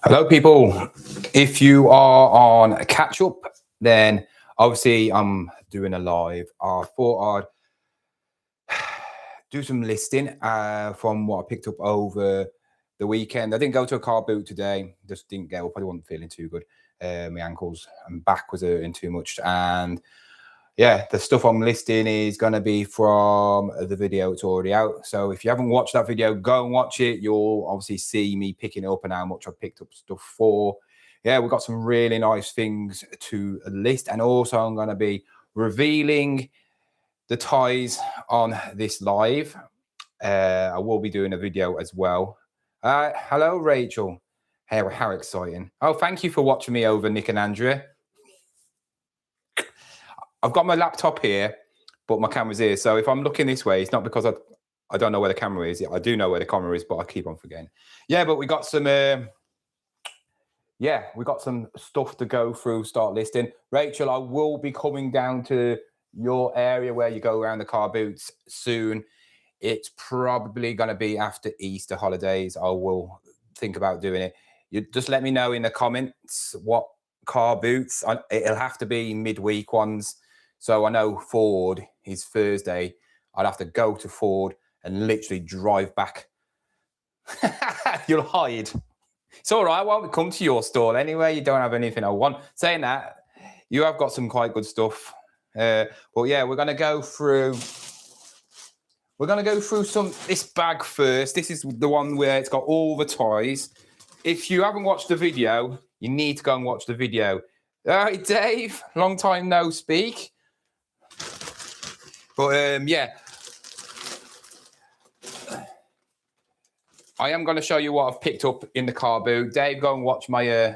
Hello, people. If you are on a catch up, then obviously I'm doing a live. I thought I'd do some listing from what I picked up over the weekend. I didn't go to a car boot today, just didn't get up. I wasn't feeling too good. My ankles and back was hurting too much. And yeah, the stuff I'm listing is going to be from the video. It's already out. So if you haven't watched that video, go and watch it. You'll obviously see me picking it up and how much I've picked up stuff for. Yeah, we've got some really nice things to list. And also I'm going to be revealing the ties on this live. I will be doing a video as well. Hello, Rachel. Hey, how exciting. Oh, thank you for watching me over Nick and Andrea. I've got my laptop here, but my camera's here. So if I'm looking this way, it's not because I don't know where the camera is. I do know where the camera is, but I keep on forgetting. Yeah, but we got some we got some stuff to go through, start listing. Rachel, I will be coming down to your area where you go around the car boots soon. It's probably going to be after Easter holidays. I will think about doing it. You just let me know in the comments what car boots. It'll have to be midweek ones. So I know Ford is Thursday. I'd have to go to Ford and literally drive back. You'll hide. It's all right. I won't come to your stall anyway. You don't have anything I want. Saying that, you have got some quite good stuff. But yeah, we're going to go through. We're going to go through this bag first. This is the one where it's got all the toys. If you haven't watched the video, you need to go and watch the video. All right, Dave. Long time no speak. But yeah, I am going to show you what I've picked up in the car boot. Dave, go and watch my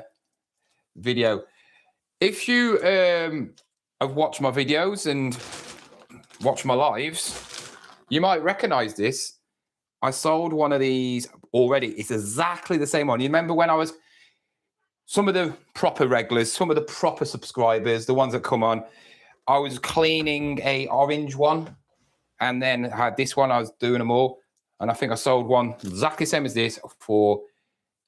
video. If you have watched my videos and watched my lives, you might recognize this. I sold one of these already. It's exactly the same one. You remember when I was, some of the proper regulars, some of the proper subscribers, the ones that come on, I was cleaning a orange one, and then I had this one. I was doing them all, and I think I sold one exactly the same as this for,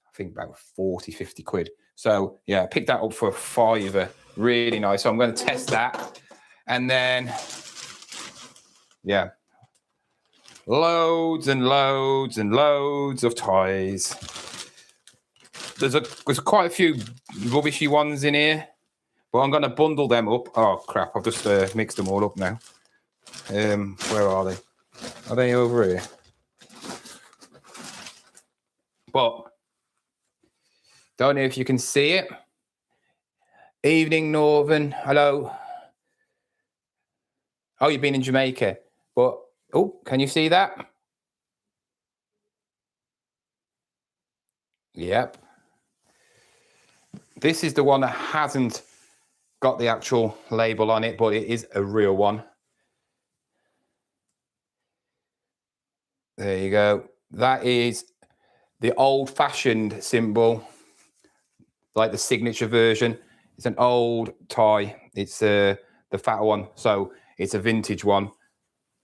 I think, about 40, 50 quid. So yeah, I picked that up for £5. Really nice. So I'm going to test that, and then yeah, loads and loads and loads of toys. There's quite a few rubbishy ones in here, but I'm going to bundle them up. Oh crap! I've just mixed them all up now. Where are they? Are they over here? But don't know if you can see it. Evening, Northern. Hello. Oh, you've been in Jamaica. But oh, can you see that? Yep. This is the one that hasn't got the actual label on it, but it is a real one. There you go. That is the old-fashioned symbol, like the signature version. It's an old tie. It's the fatter one, so it's a vintage one.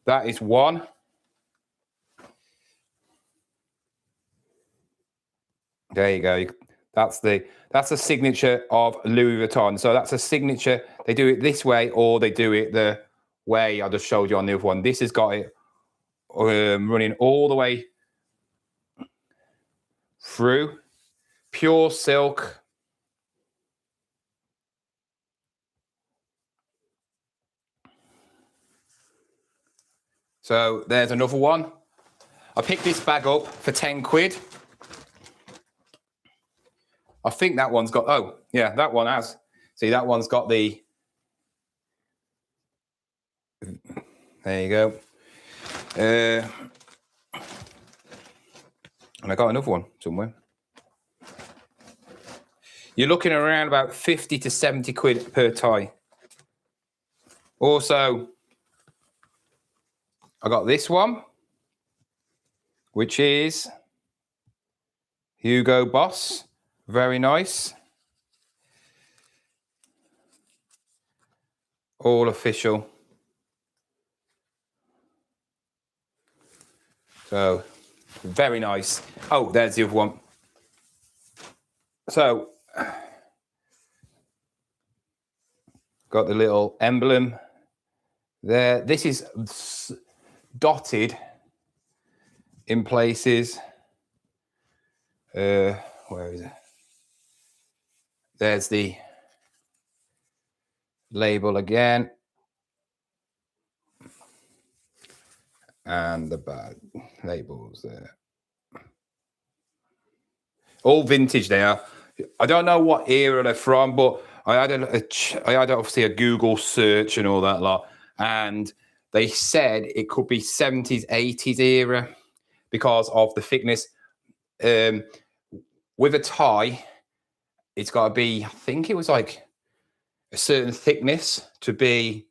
That is one. There you go. That's the signature of Louis Vuitton. So that's a signature. They do it this way, or they do it the way I just showed you on the other one. This has got it running all the way through. Pure silk. So there's another one. I picked this bag up for 10 quid. I think that one's got, oh, yeah, that one has. See, that one's got the, there you go. And I got another one somewhere. You're looking around about 50 to 70 quid per tie. Also, I got this one, which is Hugo Boss. Very nice. All official. So, very nice. Oh, there's the other one. So, got the little emblem there. This is dotted in places. Where is it? There's the label again. And the bag labels there. All vintage they are. I don't know what era they're from, but I had obviously a Google search and all that lot, and they said it could be 70s, 80s era because of the thickness. With a tie, it's got to be, I think it was like a certain thickness to be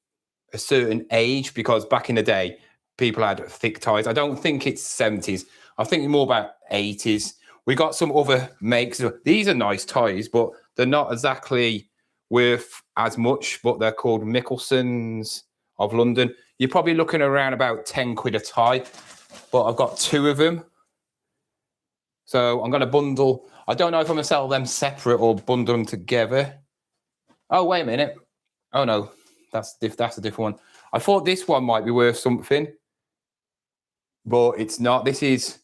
a certain age, because back in the day, people had thick ties. I don't think it's 70s. I think more about 80s. We got some other makes. These are nice ties, but they're not exactly worth as much, but they're called Mickelsons of London. You're probably looking around about 10 quid a tie, but I've got 2 of them. So I'm going to bundle. I don't know if I'm going to sell them separate or bundle them together. Oh, wait a minute. Oh, no, that's a different one. I thought this one might be worth something, but it's not. This is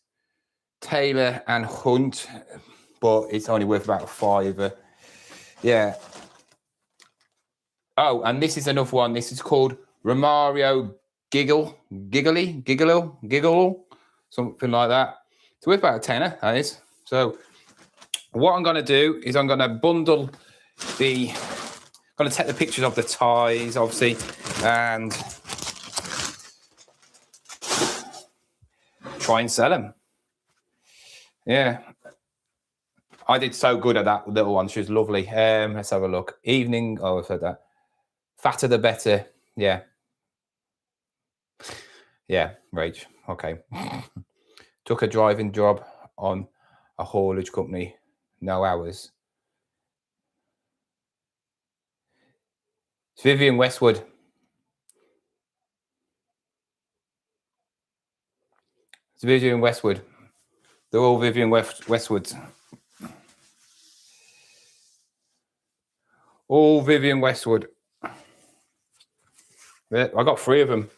Taylor and Hunt, but it's only worth about £5. Yeah. Oh, and this is another one. This is called Romario Giggle, something like that. It's worth about a tenner, that is. So what I'm going to do is I'm going to bundle I'm going to take the pictures of the ties, obviously, and try and sell them. Yeah. I did so good at that little one. She was lovely. Let's have a look. Evening. Oh, I said that. Fatter the better. Yeah. Yeah, Rach. Okay. Took a driving job on a haulage company. No hours. It's Vivian Westwood. It's Vivian Westwood. They're all Vivian Westwoods. All Vivian Westwood. I got 3 of them.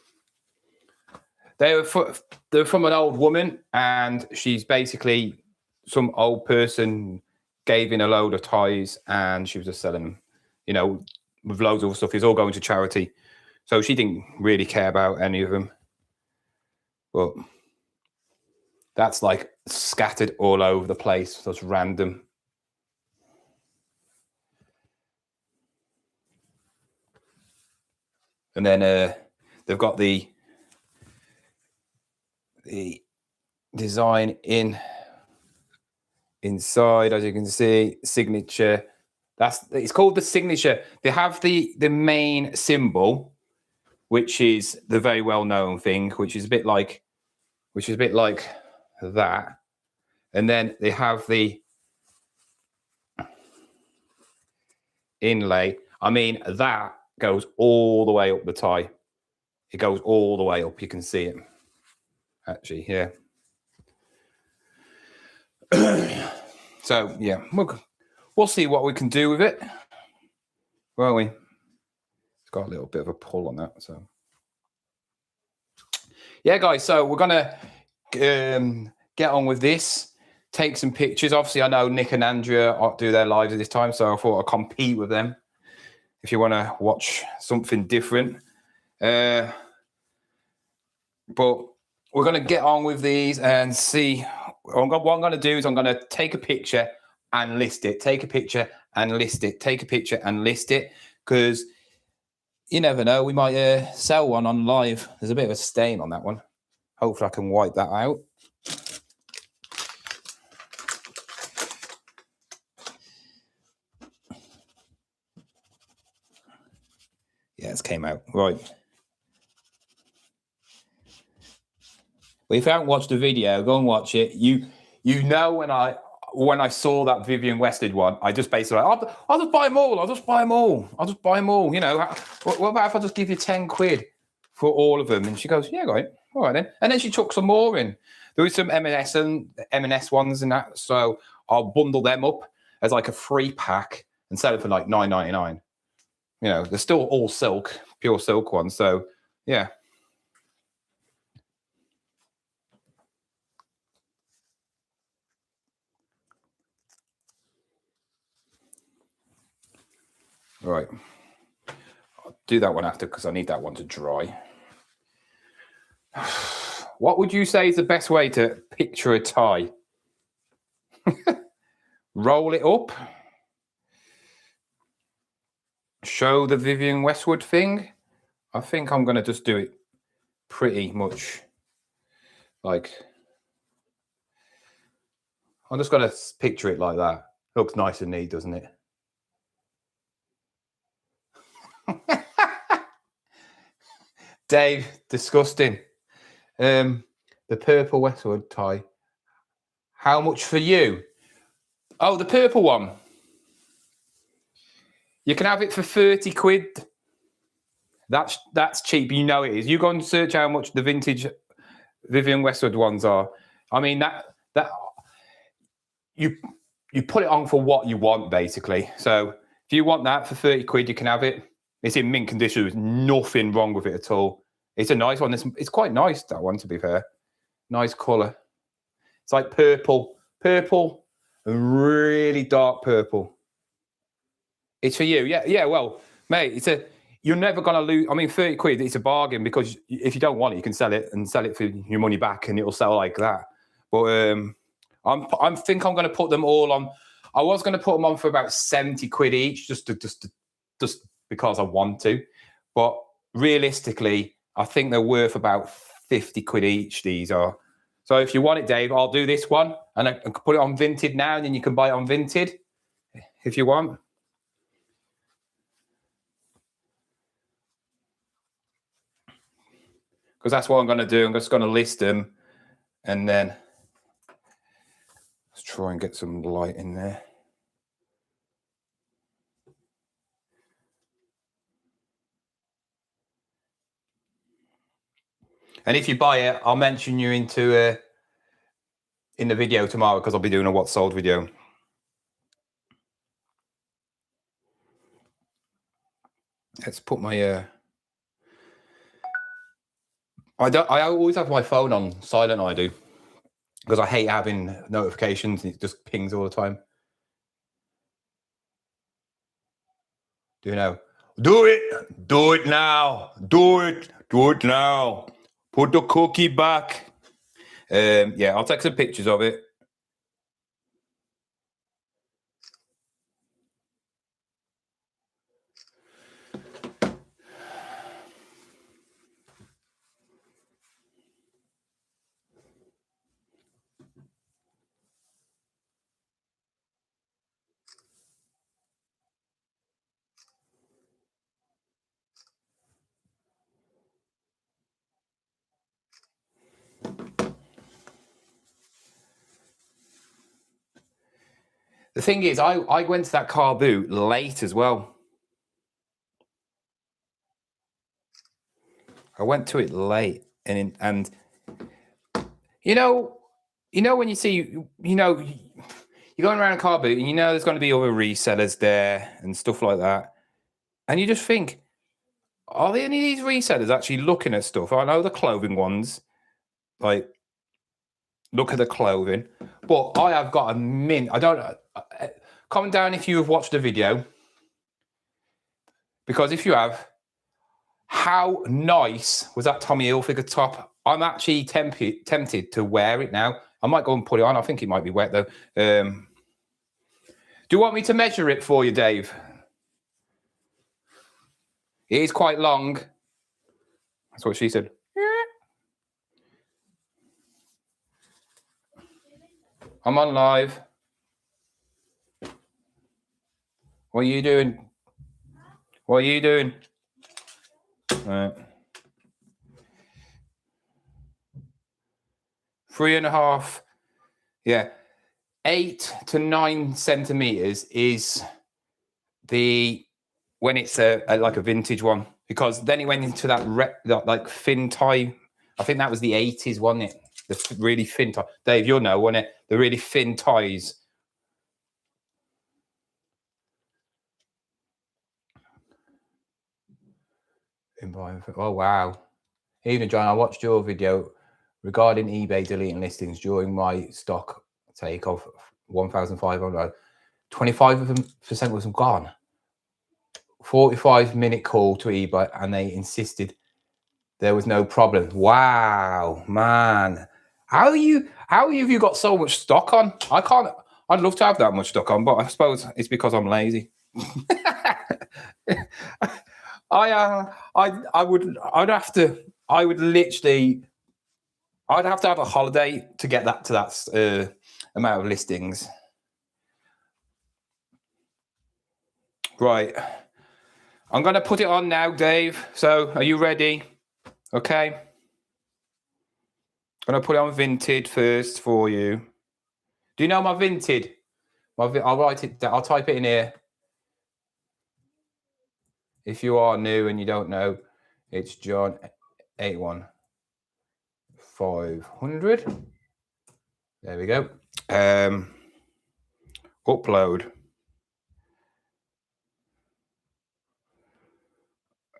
They're from an old woman, and she's basically some old person gave in a load of ties, and she was just selling them, you know, with loads of other stuff. It's all going to charity. So she didn't really care about any of them. But that's like scattered all over the place. So it's random. And then they've got the design inside, as you can see, signature. It's called the signature. They have the main symbol, which is the very well known thing, which is a bit like that. And then they have the inlay. I mean, that goes all the way up the tie. It goes all the way up. You can see it. Actually, yeah. So, yeah, we'll see what we can do with it, won't we? It's got a little bit of a pull on that, so. Yeah, guys, so we're going to get on with this, take some pictures. Obviously, I know Nick and Andrea do their lives at this time, so I thought I'd compete with them if you want to watch something different. But we're going to get on with these and see. What I'm going to do is I'm going to take a picture and list it. Take a picture and list it. Take a picture and list it, because you never know. We might sell one on live. There's a bit of a stain on that one. Hopefully I can wipe that out. Yeah, it's came out. Right. Well, if you haven't watched the video, go and watch it. You know, when I saw that Vivian Westwood one, I just basically I'll just buy them all. I'll just buy them all. You know, what about if I just give you 10 quid for all of them? And she goes, yeah, right. All right then. And then she took some more in. There was some M&S ones and that, so I'll bundle them up. as like a free pack and sell it for like $9.99. You know, they're still all silk, pure silk ones. So yeah. All right. I'll do that one after because I need that one to dry. What would you say is the best way to picture a tie? Roll it up. Show the Vivienne Westwood thing. I think I'm going to just do it pretty much like, I'm just going to picture it like that. Looks nice and neat, doesn't it? Dave, disgusting. The purple Westwood tie. How much for you? Oh, the purple one. You can have it for 30 quid. That's cheap. You know it is. You go and search how much the vintage Vivienne Westwood ones are. I mean, that you put it on for what you want, basically. So if you want that for 30 quid, you can have it. It's in mint condition. There's nothing wrong with it at all. It's a nice one. It's quite nice, that one, to be fair. Nice colour. It's like purple, and really dark purple. It's for you. Yeah. Well, mate, you're never going to lose. I mean, 30 quid, it's a bargain because if you don't want it, you can sell it and sell it for your money back and it'll sell like that. But I think I'm going to put them all on. I was going to put them on for about 70 quid each just because I want to. But realistically, I think they're worth about 50 quid each, these are. So if you want it, Dave, I'll do this one and I can put it on Vinted now and then you can buy it on Vinted if you want. Because that's what I'm going to do. I'm just going to list them and then let's try and get some light in there. And if you buy it, I'll mention you in the video tomorrow because I'll be doing a what's sold video. Let's put my I always have my phone on silent, I do, because I hate having notifications and it just pings all the time. Do you know? Do it now. Do it now. Put the cookie back. Yeah, I'll take some pictures of it. The thing is, I went to that car boot late as well. I went to it late, and you know when you see, you're going around a car boot, and there's going to be other resellers there and stuff like that, and you just think, are there any of these resellers actually looking at stuff? I know the clothing ones, like, look at the clothing, but I have got a mint. I don't. Comment down if you have watched the video, because if you have, how nice was that Tommy Hilfiger top? I'm actually tempted to wear it now. I might go and put it on. I think it might be wet though. Do you want me to measure it for you, Dave? It is quite long. That's what she said. I'm on live. What are you doing? What are you doing? Right. 3.5. Yeah. 8 to 9 centimeters is when it's like a vintage one, because then it went into that like thin tie. I think that was the 80s, wasn't it? The really thin tie. Dave, you'll know, wasn't it? The really thin ties. Oh, wow. Even John, I watched your video regarding eBay deleting listings during my stock take of 1,500. 25% was gone. 45-minute call to eBay, and they insisted there was no problem. Wow, man. How have you got so much stock on? I can't. I'd love to have that much stock on, but I suppose it's because I'm lazy. I would have to have a holiday to get that to that amount of listings. Right. I'm going to put it on now, Dave. So are you ready? Okay. I'm going to put it on Vinted first for you. Do you know my Vinted? I'll write it down. I'll type it in here. If you are new and you don't know, it's John 81500. There we go. Upload.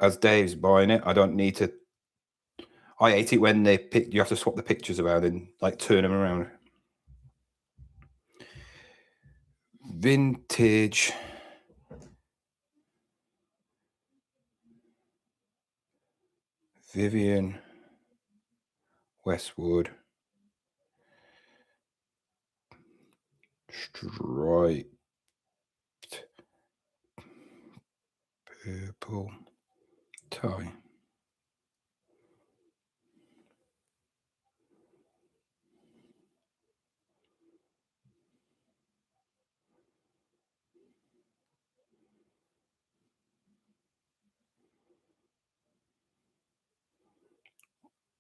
As Dave's buying it, I don't need to. I hate it when you have to swap the pictures around and like turn them around. Vintage. Vivian Westwood. Striped purple tie.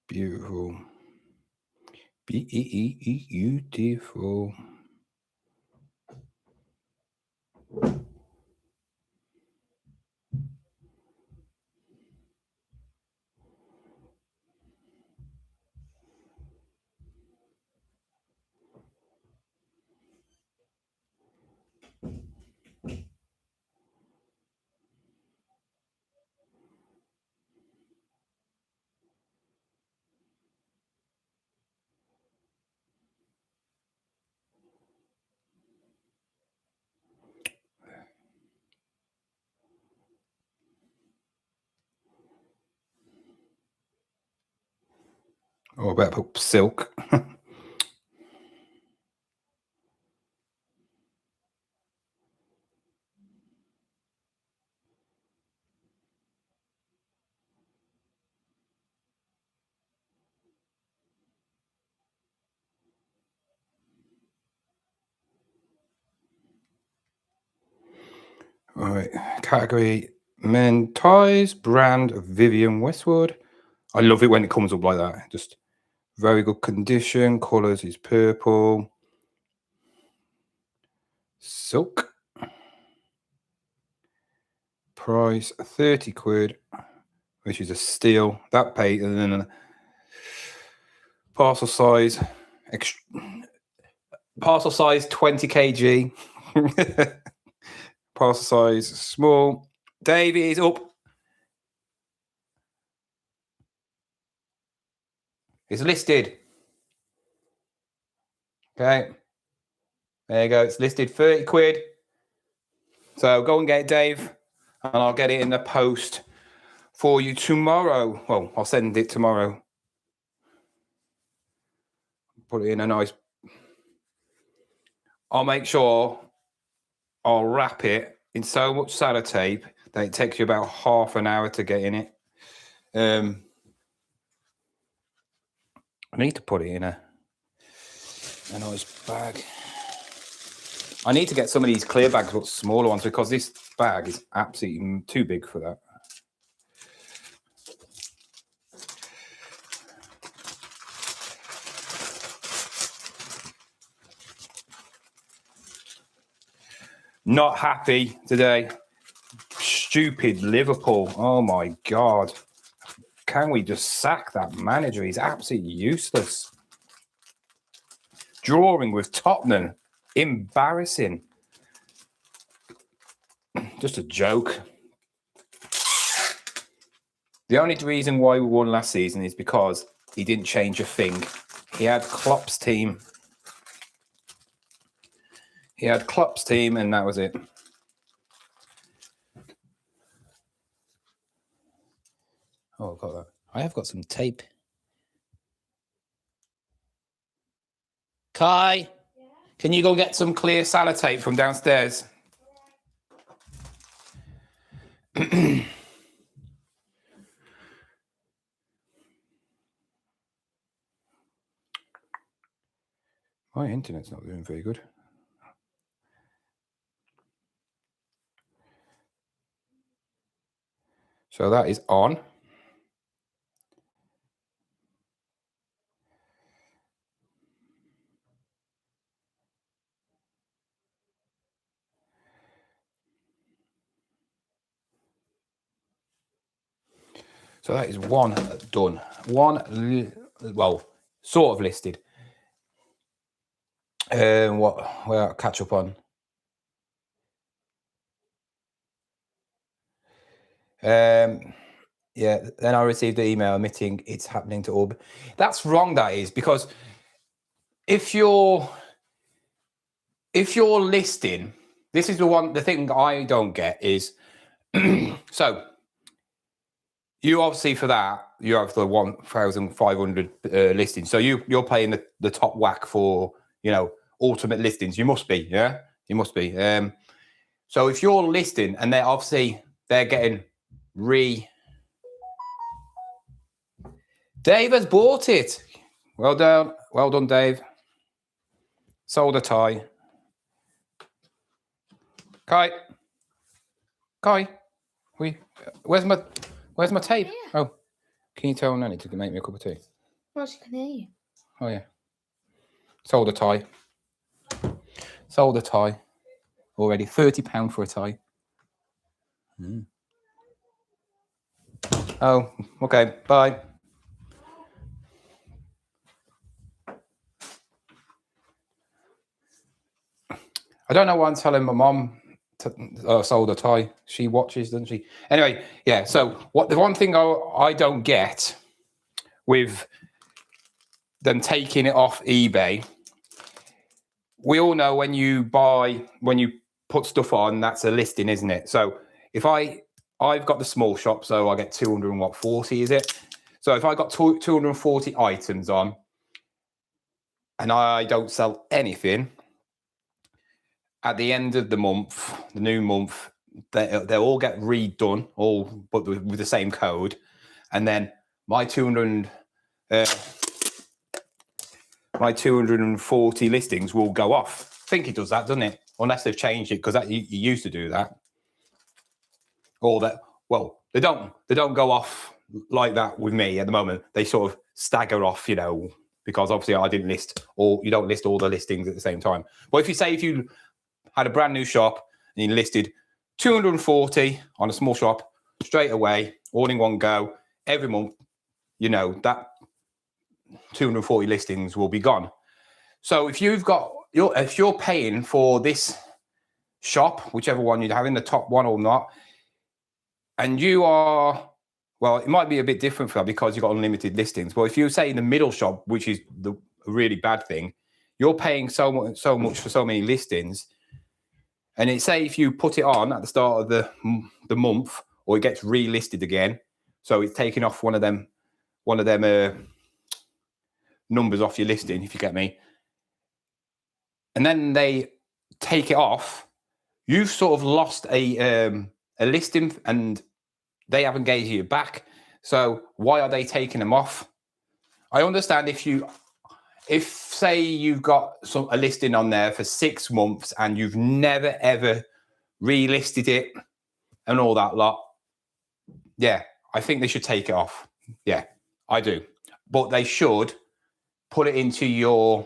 Beautiful. Beautiful. Oh, I better put silk. All right, category men ties, brand Vivian Westwood. I love it when it comes up like that. Just very good condition. Colors is purple. Silk. Price 30 quid, which is a steal. That pay, and then parcel size, parcel size 20 kg. Parcel size small. Dave is up. It's listed. Okay. There you go. It's listed 30 quid. So go and get it, Dave, and I'll get it in the post for you tomorrow. Well, I'll send it tomorrow. Put it in a nice. I'll make sure I'll wrap it in so much sellotape that it takes you about half an hour to get in it. I need to put it in a nice bag. I need to get some of these clear bags, but smaller ones, because this bag is absolutely too big for that. Not happy today. Stupid Liverpool. Oh my God. Can we just sack that manager? He's absolutely useless. Drawing with Tottenham. Embarrassing. Just a joke. The only reason why we won last season is because he didn't change a thing. He had Klopp's team. He had Klopp's team, and that was it. Oh, I've got that. I have got some tape. Kai, can you go get some clear sellotape from downstairs? My internet's not doing very good. So that is on. So that is one done. One, well, sort of listed. Well, I'll catch up on. Yeah, then I received the email admitting it's happening to Orb. That's wrong, that is, because if you're listing, this is the thing I don't get is, so you obviously for that, you have the 1,500 listings. So you're paying the top whack for, ultimate listings. You must be, yeah? You must be. So if you're listing and they're getting Dave has bought it. Well done, Dave. Sold a tie. Kai, where's my tape? Yeah. Oh, can you tell Nanny to make me a cup of tea? Well, she can hear you. Oh yeah. Sold a tie. Sold a tie. Already £30 for a tie. Mm. Oh, okay. Bye. I don't know why I'm telling my mom sold a tie. She watches, doesn't she? Anyway, yeah. So the one thing I don't get with them taking it off eBay, we all know when you put stuff on, that's a listing, isn't it? So if I've got the small shop, so I get 240, is it? So if I got 240 items on and I don't sell anything, at the end of the month, the new month, they'll all get redone, but with the same code. And then my 240 listings will go off. I think it does that, doesn't it? Unless they've changed it, because you used to do that. Or that, well, they don't go off like that with me at the moment. They sort of stagger off, because obviously I didn't list you don't list all the listings at the same time. But if you had a brand new shop and you listed 240 on a small shop straight away, all in one go, every month, that 240 listings will be gone. So if you're paying for this shop, whichever one you're having, the top one or not, and you are, well, it might be a bit different for that because you've got unlimited listings. But if you say in the middle shop, which is the really bad thing, you're paying so much for so many listings. And say if you put it on at the start of the month, or it gets relisted again, so it's taking off one of them numbers off your listing, if you get me, and then they take it off, you've sort of lost a listing, and they haven't gauged you back. So why are they taking them off? I understand if say you've got a listing on there for 6 months and you've never ever relisted it and all that lot, yeah, I think they should take it off. Yeah, I do. But they should put it into your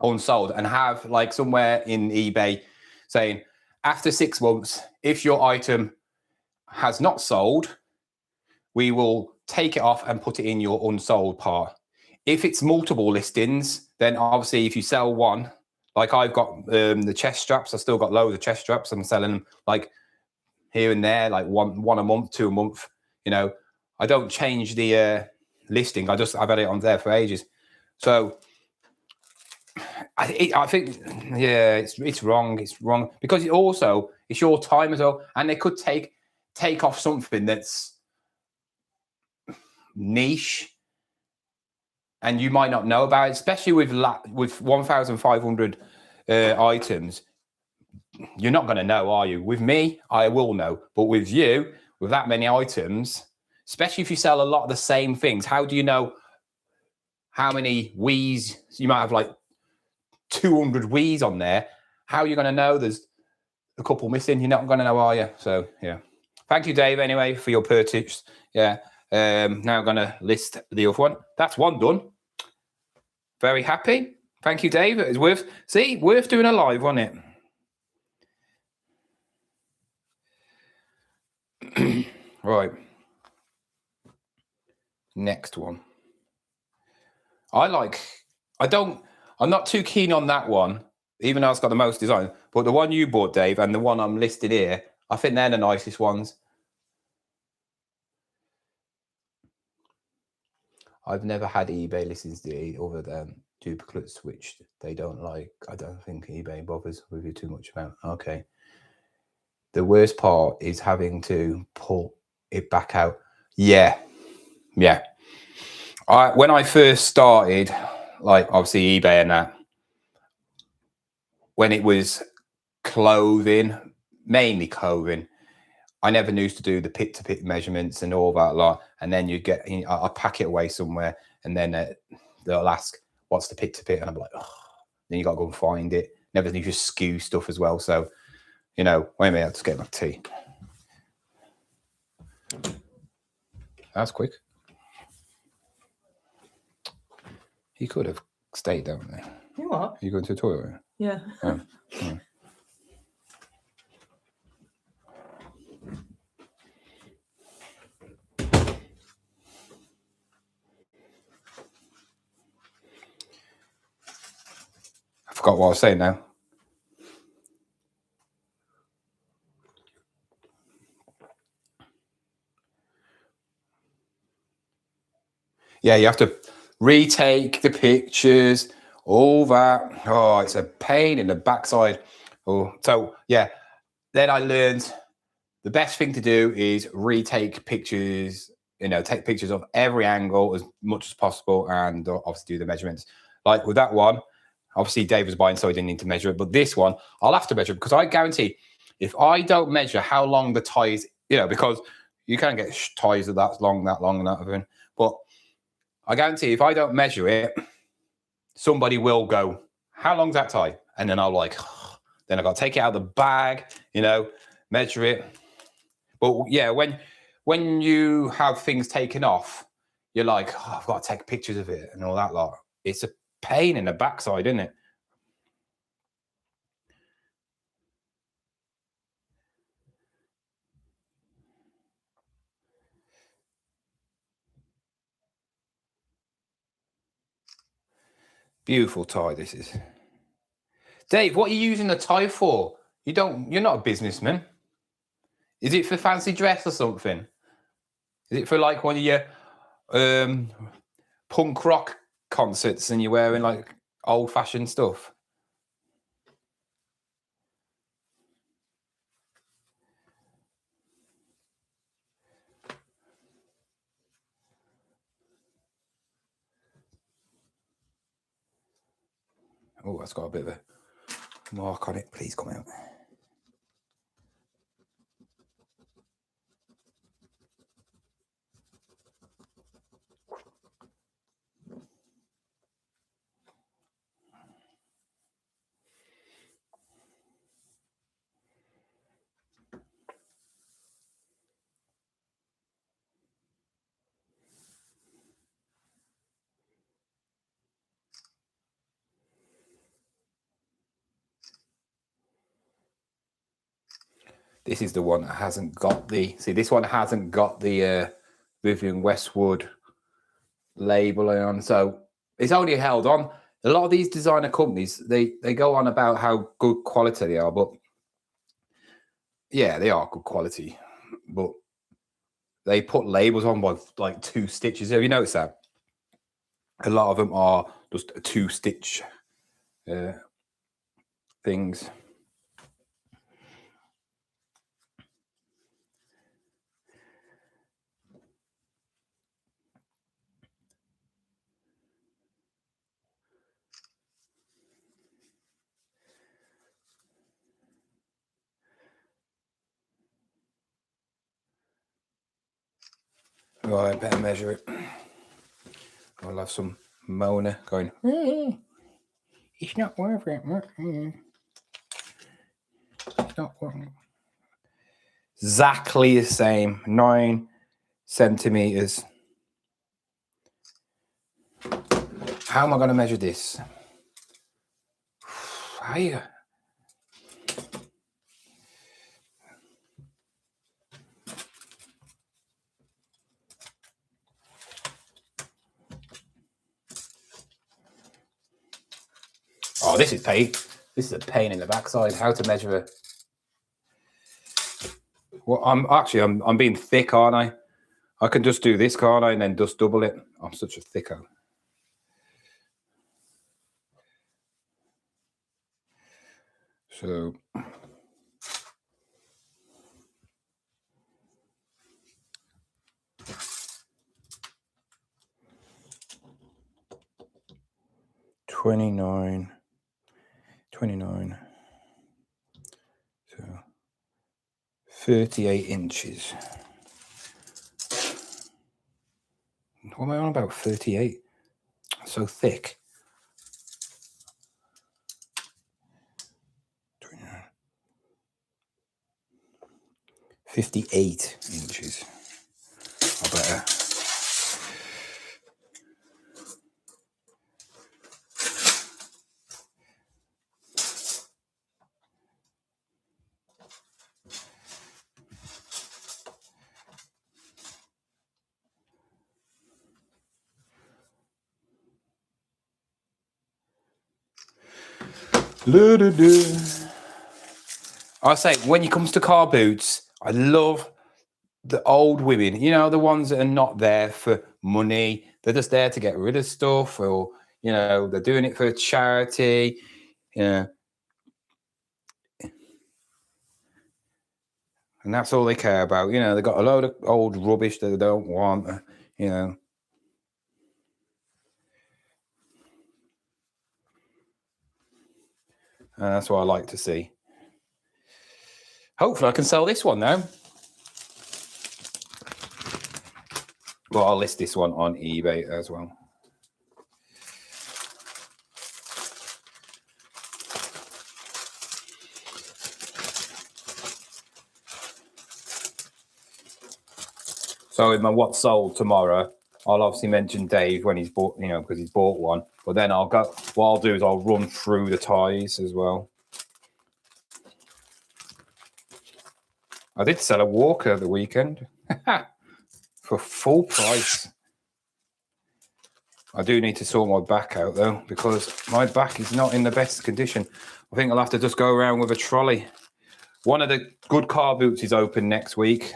unsold and have like somewhere in eBay saying after 6 months, if your item has not sold, we will take it off and put it in your unsold part. If it's multiple listings, then obviously if you sell one, like I've got the chest straps, I've still got loads of chest straps. I'm selling them like here and there, like one a month, 2 a month, I don't change the listing. I've had it on there for ages. So I think, yeah, it's wrong. It's wrong because it's your time as well, and they could take off something that's niche, and you might not know about it, especially with 1,500 items. You're not going to know, are you? With me, I will know, but with you, with that many items, especially if you sell a lot of the same things, how do you know how many Wii's? You might have like 200 Wii's on there. How are you going to know there's a couple missing? You're not going to know, are you? So yeah, thank you, Dave, anyway, for your purchase. Yeah. Now I'm going to list the other one. That's one done. Very happy. Thank you, Dave. It's worth doing a live, wasn't it? Right. Next one. I'm not too keen on that one, even though it's got the most design. But the one you bought, Dave, and the one I'm listed here, I think they're the nicest ones. I've never had eBay listings other than duplicates, which they don't like. I don't think eBay bothers with you too much about. Okay. The worst part is having to pull it back out. Yeah. When I first started, like obviously eBay and that, when it was clothing, mainly clothing, I never knew to do the pit-to-pit measurements and all that lot. And then I pack it away somewhere, and then they'll ask, "What's the pit-to-pit?" And I'm like, "Oh." Then you got to go and find it. Never knew to skew stuff as well. So, wait a minute, I'll just get my tea. That's quick. He could have stayed down there. You what? Are you going to the toilet? Yeah. Yeah. I forgot what I was saying now. Yeah, you have to retake the pictures, all that. Oh, it's a pain in the backside. Oh, so yeah. Then I learned the best thing to do is retake pictures. Take pictures of every angle as much as possible, and obviously do the measurements. Like with that one, obviously Dave was buying, so he didn't need to measure it. But this one, I'll have to measure it because I guarantee, if I don't measure how long the tie is, because you can't get ties that long, and that thing. But I guarantee if I don't measure it, somebody will go, "How long's that tie?" And then I'll then I got to take it out of the bag, measure it. But yeah, when you have things taken off, you're like, "Oh, I've got to take pictures of it and all that lot." It's a pain in the backside, isn't it? Beautiful tie this is. Dave, what are you using the tie for? You're not a businessman. Is it for fancy dress or something? Is it for like one of your punk rock concerts and you're wearing like old fashioned stuff? Oh, that's got a bit of a mark on it. Please come out. This is the one that hasn't got this one hasn't got the Vivian Westwood label on. So it's only held on. A lot of these designer companies, they go on about how good quality they are, but yeah, they are good quality. But they put labels on by like 2 stitches. Have you noticed that? A lot of them are just 2 stitch things. Right, better measure it. I'll have some Mona going, it's not worth it. It's not worth it. Exactly the same, 9 centimeters. How am I going to measure this? How you? Oh, this is pain. This is a pain in the backside. How to measure it? Well, I'm being thick, aren't I? I can just do this, can't I? And then just double it. I'm such a thicko. So. Twenty-nine. So 38 inches. What am I on about? 38. So thick. 58 inches. I better. I say, when it comes to car boots, I love the old women, you know, the ones that are not there for money. They're just there to get rid of stuff, or, you know, they're doing it for charity. Yeah. And that's all they care about. You know, they've got a load of old rubbish that they don't want, you know. And that's what I like to see. Hopefully I can sell this one now. Well, I'll list this one on eBay as well. So in my what's sold tomorrow, I'll obviously mention Dave when he's bought, you know, because he's bought one. But then I'll go. What I'll do is I'll run through the ties as well. I did sell a Walker the weekend for full price. I do need to sort my back out though, because my back is not in the best condition. I think I'll have to just go around with a trolley. One of the good car boots is open next week.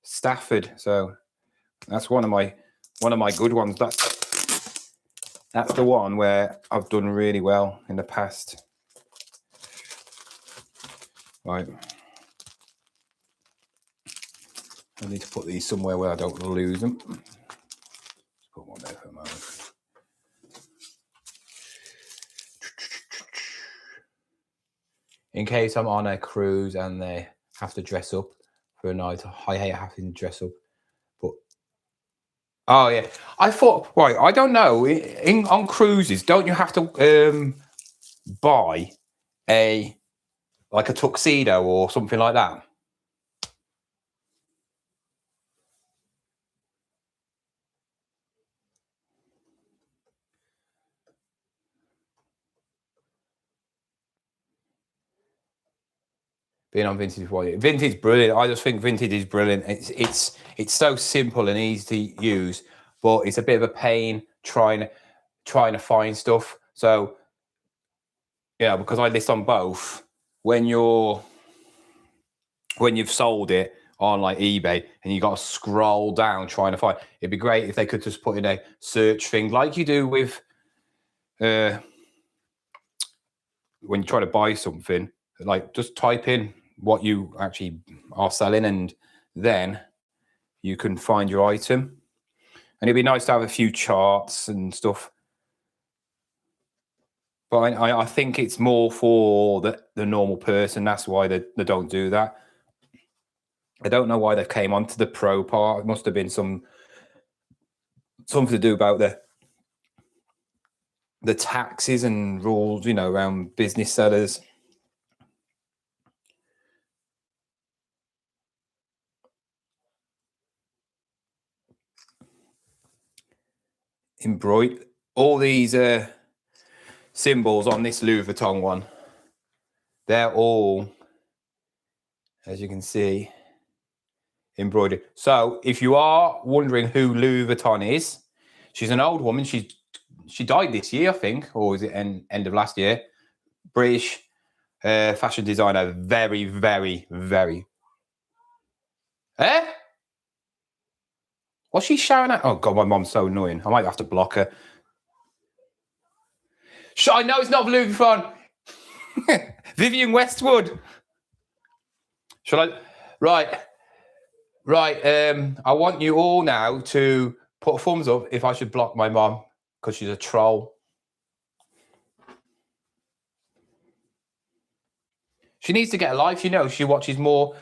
Stafford, so that's one of my good ones. That's the one where I've done really well in the past. Right. I need to put these somewhere where I don't lose them. Let's put one there for a moment. In case I'm on a cruise and they have to dress up for a night, I hate having to dress up. But oh yeah, I thought, right, I don't know. On cruises, don't you have to buy a tuxedo or something like that? Being on vintage before, vintage brilliant. I just think vintage is brilliant. It's so simple and easy to use, but it's a bit of a pain trying to find stuff. So yeah, because I list on both, when you've sold it, on like eBay, and you got to scroll down trying to find. It'd be great if they could just put in a search thing like you do with when you try to buy something. Like just type in what you actually are selling, and then you can find your item. And it'd be nice to have a few charts and stuff. But I think it's more for the normal person. That's why they don't do that. I don't know why they came onto the pro part. It must have been something to do about the taxes and rules, you know, around business sellers. Embroidered all these symbols on this Louis Vuitton one. They're all, as you can see, embroidered. So if you are wondering who Louis Vuitton is, she's an old woman. She died this year, I think, or was it end of last year? British fashion designer. Very, very, very. Eh? What's she shouting at? Oh God, my mom's so annoying. I might have to block her. I know it's not Louis Vuitton. Vivienne Westwood. Shall I? Right. I want you all now to put a thumbs up if I should block my mom because she's a troll. She needs to get a life, you know. She watches more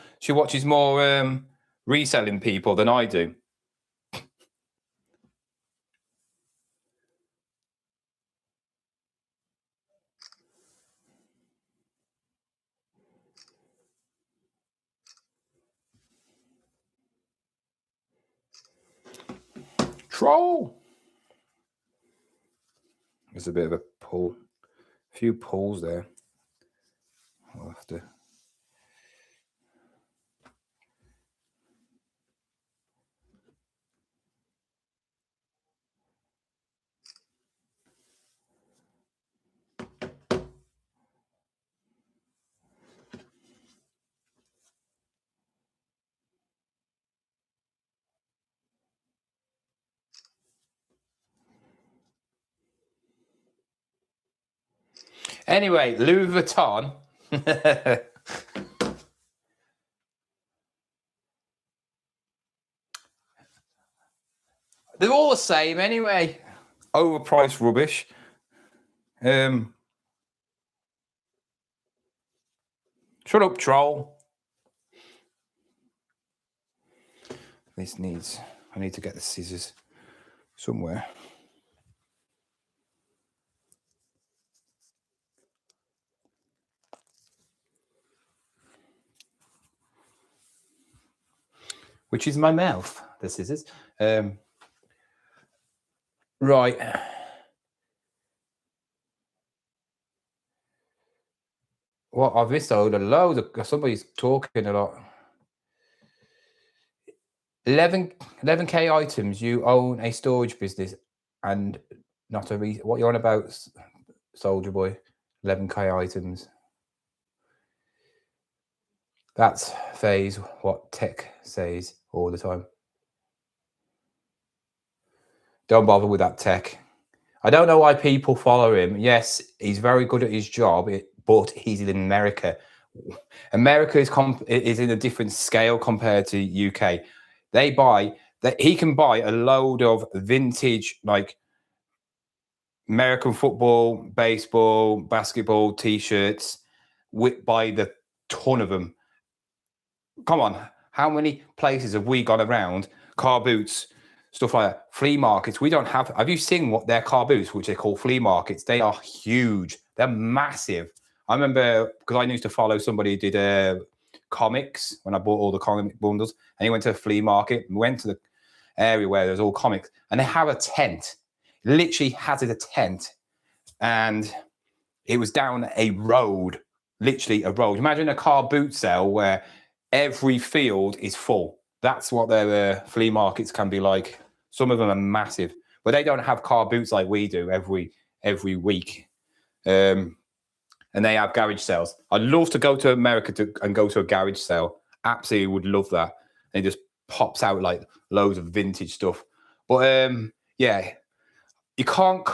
reselling people than I do. Troll. There's a bit of a pull. A few pulls there. I'll have to. Anyway, Louis Vuitton. They're all the same anyway. Overpriced rubbish. Shut up, troll. I need to get the scissors somewhere. Which is my mouth, the scissors. Right. Well, I've missed out a load. Somebody's talking a lot. 11K items. You own a storage business and not a what you're on about, Soldier Boy. 11K items. That's phase what tech says all the time. Don't bother with that tech. I don't know why people follow him. Yes, he's very good at his job, but he's in America. America is in a different scale compared to UK. He can buy a load of vintage, like American football, baseball, basketball T-shirts, by the ton of them. Come on, how many places have we gone around? Car boots, stuff like that. Flea markets. We don't have. Have you seen what their car boots, which they call flea markets? They are huge. They're massive. I remember because I used to follow somebody who did comics when I bought all the comic bundles, and he went to a flea market and went to the area where there's all comics, and they have a tent. Literally has a tent, and it was down a road. Literally a road. Imagine a car boot sale where every field is full. That's what their flea markets can be like. Some of them are massive, but they don't have car boots like we do every week. And they have garage sales. I'd love to go to America and go to a garage sale. Absolutely would love that. and it just pops out like loads of vintage stuff. But yeah, you can't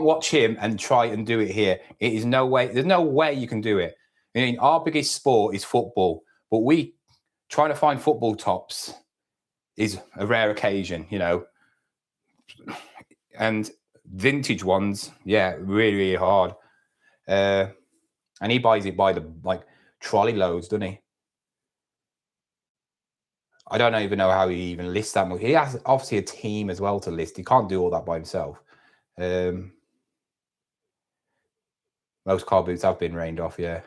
watch him and try and do it here. It is no way. There's no way you can do it. I mean, our biggest sport is football, but we trying to find football tops is a rare occasion, you know. And vintage ones, yeah, really, really hard. And he buys it by the trolley loads, doesn't he? I don't even know how he even lists that much. He has obviously a team as well to list. He can't do all that by himself. Most car boots have been rained off, yeah.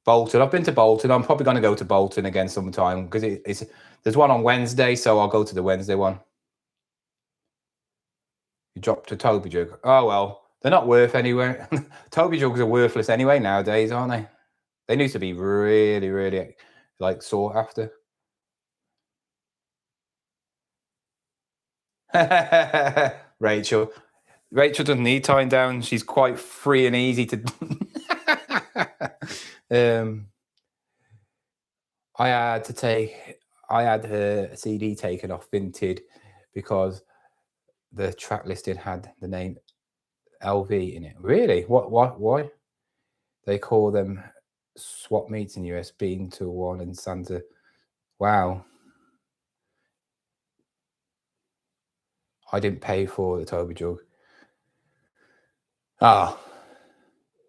Bolton. I've been to Bolton. I'm probably going to go to Bolton again sometime because there's one on Wednesday, so I'll go to the Wednesday one. You dropped a Toby jug. Oh, well, they're not worth anywhere. Toby jugs are worthless anyway nowadays, aren't they? They need to be really, really like sought after. Rachel doesn't need tying down. She's quite free and easy to. I had her CD taken off Vinted because the track listing had the name LV in it. Really? What? Why? They call them swap meets in US, Bean to one and Santa. Wow. I didn't pay for the Toby jug. Ah,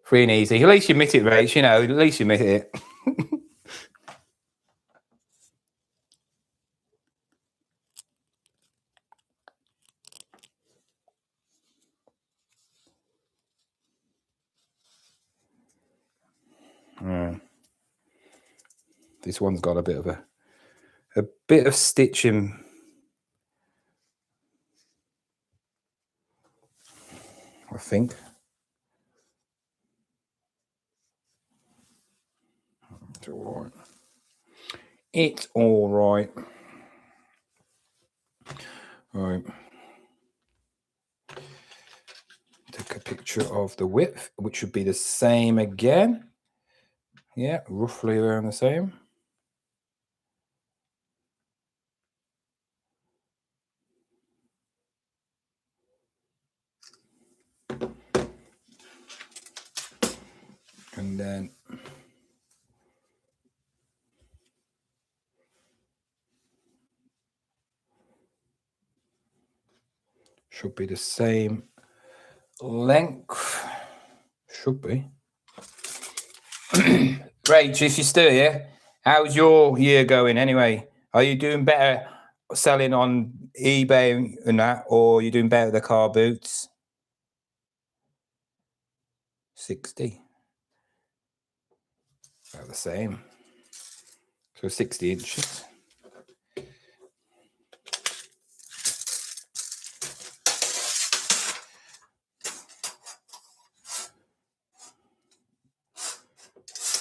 free and easy. At least you admit it, Rach. You know, at least you admit it. This one's got a bit of stitching. I think. It's all right. It's all right. All right. Take a picture of the width, which should be the same again. Yeah, roughly around the same. And then should be the same length. Should be. Rach, if you're still here, how's your year going anyway? Are you doing better selling on eBay and that, or are you doing better with the car boots? 60. About the same. So 60 inches.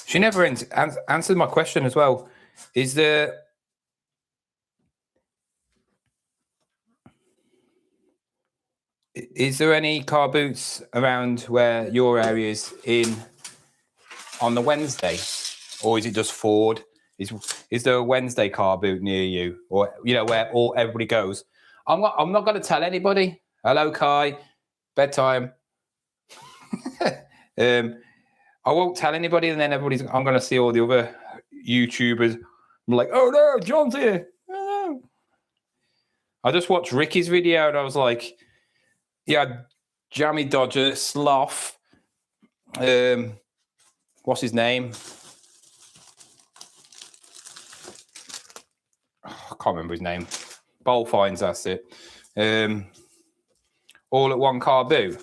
She never answered my question as well. Is there any car boots around where your area is in on the Wednesday, or is it just Ford? Is there a Wednesday car boot near you, or you know where everybody goes? I'm not going to tell anybody. Hello, Kai. Bedtime. I won't tell anybody, and then I'm going to see all the other YouTubers. I'm like, oh no, John's here. Oh. I just watched Ricky's video, and I was like, yeah, Jammy Dodger, Sloth. What's his name? Oh, I can't remember his name. Bowl Finds, that's it. All at one car boot.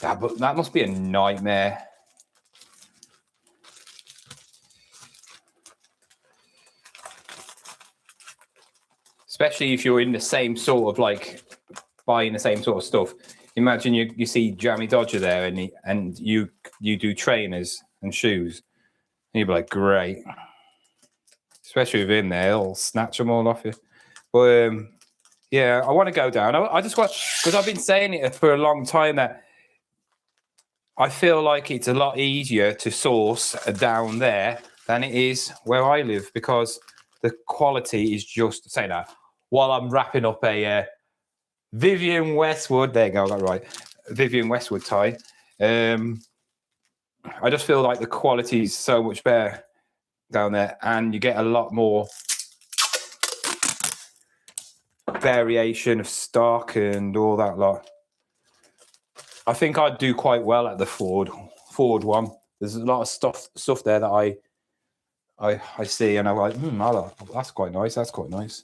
That must be a nightmare. Especially if you're in the same sort of like buying the same sort of stuff. Imagine you see Jammy Dodger there and you do trainers and shoes. And you'd be like, great. Especially if in there, it'll snatch them all off you. But yeah, I want to go down. I just want, because I've been saying it for a long time that I feel like it's a lot easier to source down there than it is where I live, because the quality is just, say that, while I'm wrapping up a Vivian Westwood, there you go, I got it right, Vivian Westwood tie. I just feel like the quality is so much better down there, and you get a lot more variation of stock and all that lot. I think I'd do quite well at the Ford one. There's a lot of stuff there that I see, and I'm like, that's quite nice. That's quite nice.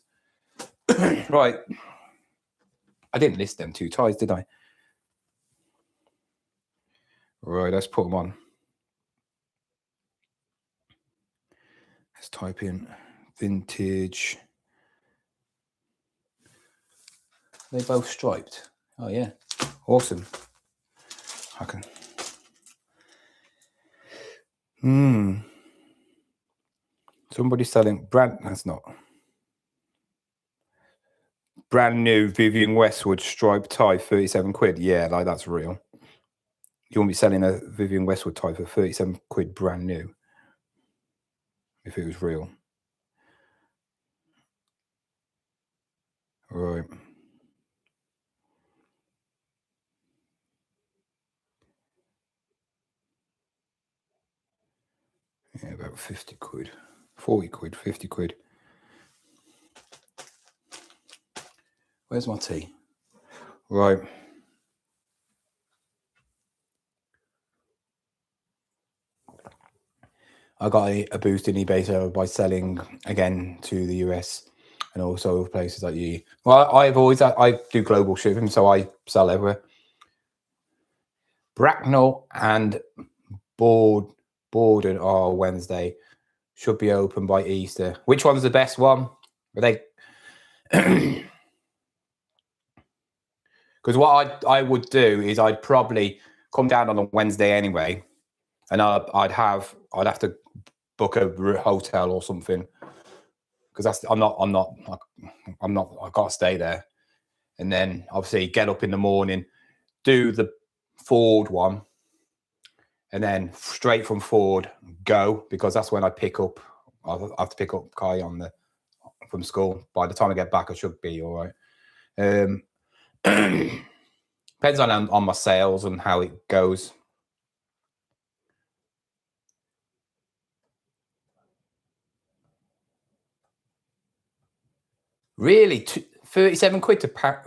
Right. I didn't list them 2 ties, did I? Right, let's put them on. Let's type in vintage. They both striped. Oh yeah, awesome. I can. Somebody selling brand. That's not brand new Vivian Westwood striped tie, 37 quid. Yeah, like that's real. You won't be selling a Vivian Westwood tie for 37 quid brand new if it was real. Right. Yeah, about 50 quid. 40 quid, 50 quid. Where's my tea? Right. I got a boost in eBay so by selling again to the US and also places like you. Well, I do global shipping, so I sell everywhere. Bracknell and Borden are Wednesday. Should be open by Easter. Which one's the best one? Are they? Because what I would do is I'd probably come down on a Wednesday anyway, and I'd have to book a hotel or something because I can't stay there, and then obviously get up in the morning, do the Ford one, and then straight from Ford go, because that's when I pick up. I have to pick up Kai from school. By the time I get back, I should be all right. Depends on my sales and how it goes. Really, 37 quid to pack.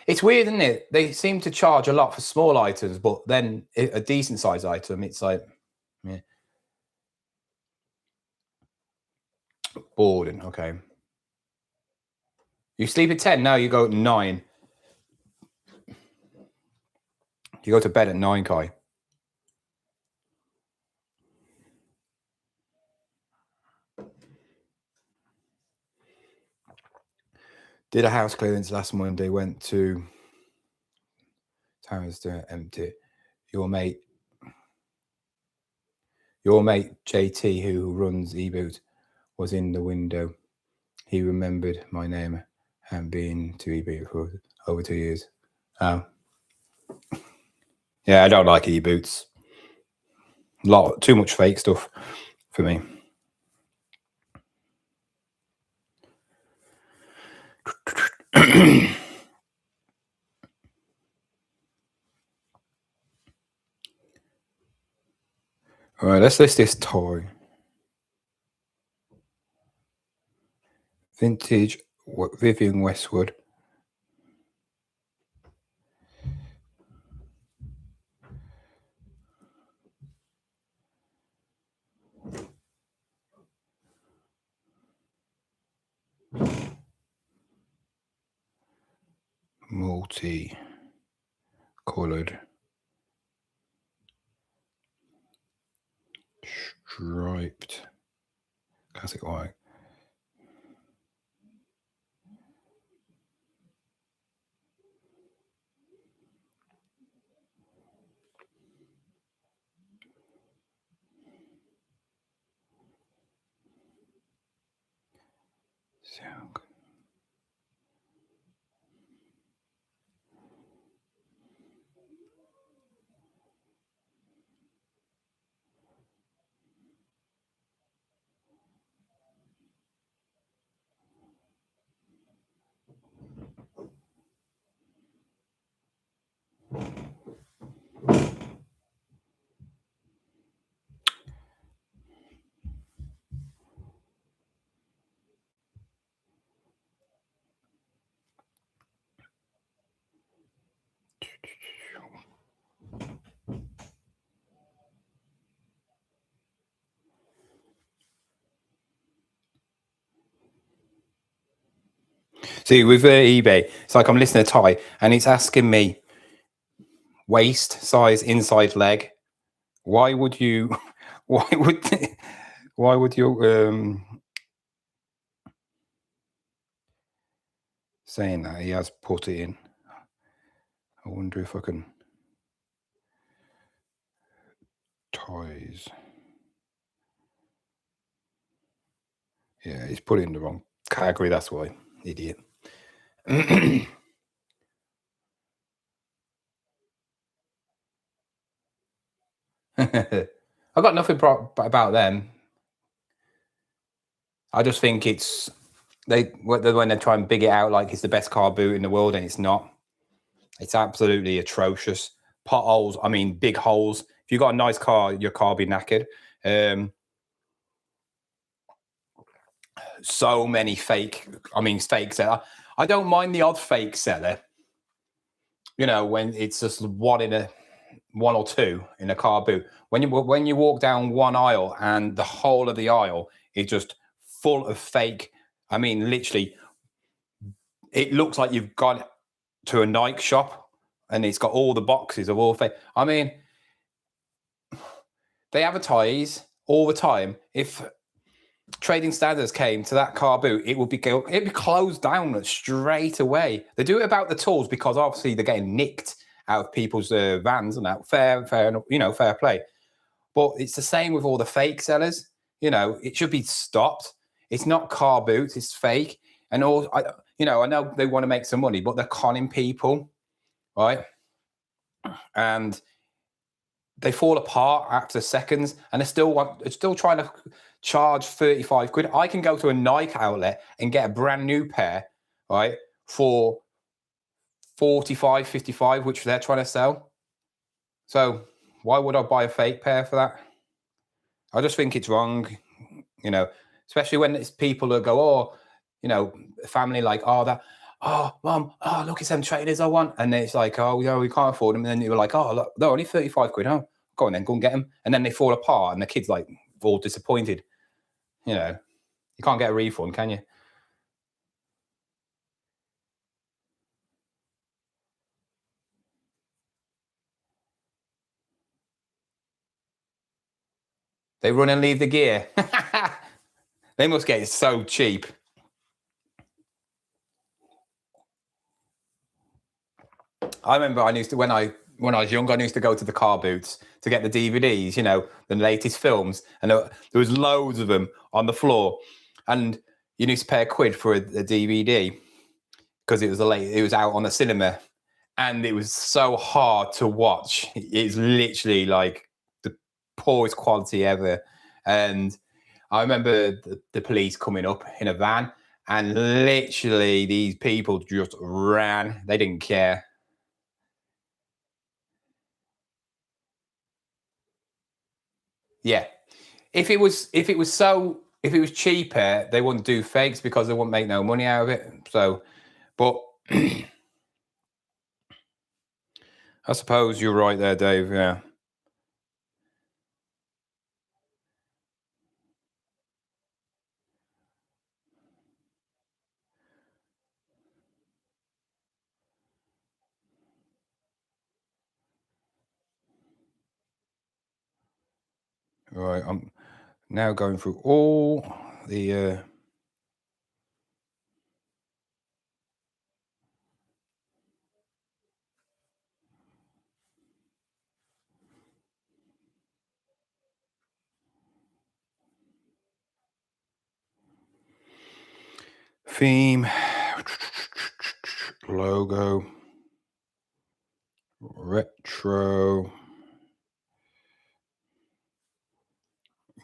It's weird, isn't it? They seem to charge a lot for small items, but then a decent size item, it's like, yeah. Boring. Okay. You sleep at 10. Now you go at 9. You go to bed at 9, Kai. Did a house clearance last Monday. Went to towns to empty. Your mate JT, who runs eBoot, was in the window. He remembered my name and been to eBoot for over 2 years. Oh. Yeah, I don't like eBoots. Too much fake stuff for me. All right, let's list this toy. Vintage Vivian Westwood. Multi-coloured striped classic white. Sound. See, with eBay, it's like I'm listening to Ty, and it's asking me waist size inside leg. Why would you? Why would? Why would you? Saying that he has put it in. I wonder if I can. Ties. Yeah, he's put it in the wrong category. That's why, idiot. I got nothing about them. I just think it's when they try and big it out like it's the best car boot in the world, and it's not. It's absolutely atrocious. Potholes. I mean, big holes. If you've got a nice car, your car will be knackered. So many fake. I mean, fake seller. I don't mind the odd fake seller. You know, when it's just one or two in a car boot. When you walk down one aisle and the whole of the aisle is just full of fake. I mean, literally, it looks like you've gone to a Nike shop and it's got all the boxes of all fake. I mean, they advertise all the time. If Trading Standards came to that car boot, it'd be closed down straight away. They do it about the tools because obviously they're getting nicked out of people's vans and that. Fair play. But it's the same with all the fake sellers. You know, it should be stopped. It's not car boots, it's fake. And I know they want to make some money, but they're conning people, right? And they fall apart after seconds, and they're still trying to charge 35 quid. I can go to a Nike outlet and get a brand new pair, right, for 45, 55, which they're trying to sell. So why would I buy a fake pair for that? I just think it's wrong, you know, especially when it's people that go, oh, you know, family like, oh, mum, oh, look, it's them trainers I want. And then it's like, oh, yeah, we can't afford them. And then you're like, oh, look, they're only 35 quid. Oh, go on then, go and get them. And then they fall apart and the kid's like all disappointed. You know, you can't get a refund, can you? They run and leave the gear. They must get it so cheap. I remember when I was young, I used to go to the car boots to get the DVDs, you know, the latest films, and there was loads of them on the floor, and you used to pay £1 for a DVD because it was out on the cinema, and it was so hard to watch. It's literally like the poorest quality ever, and I remember the police coming up in a van, and literally these people just ran. They didn't care. Yeah. If it was cheaper, they wouldn't do fakes because they wouldn't make no money out of it. So, but I suppose you're right there, Dave. Yeah. All right. I'm now going through all the theme, logo, retro,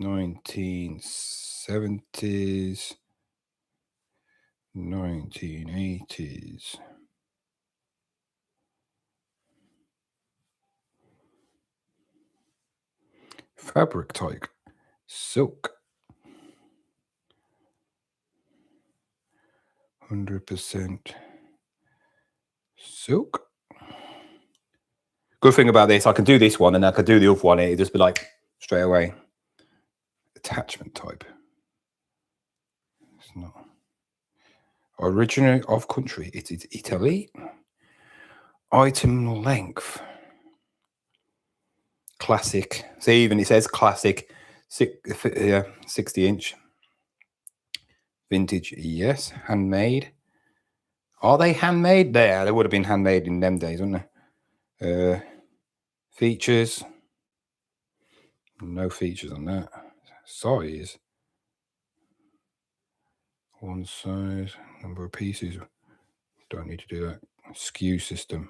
1970s, 1980s. Fabric type, silk, 100% silk. Good thing about this, I can do this one and I could do the other one. It'd just be like straight away. Attachment type. It's not. Origin of country, it is Italy. Item length. Classic. See, even it says classic. 60 inch. Vintage, yes. Handmade. Are they handmade? They would have been handmade in them days, wouldn't they? Features. No features on that. Size. One size. Number of pieces. Don't need to do that. SKU system.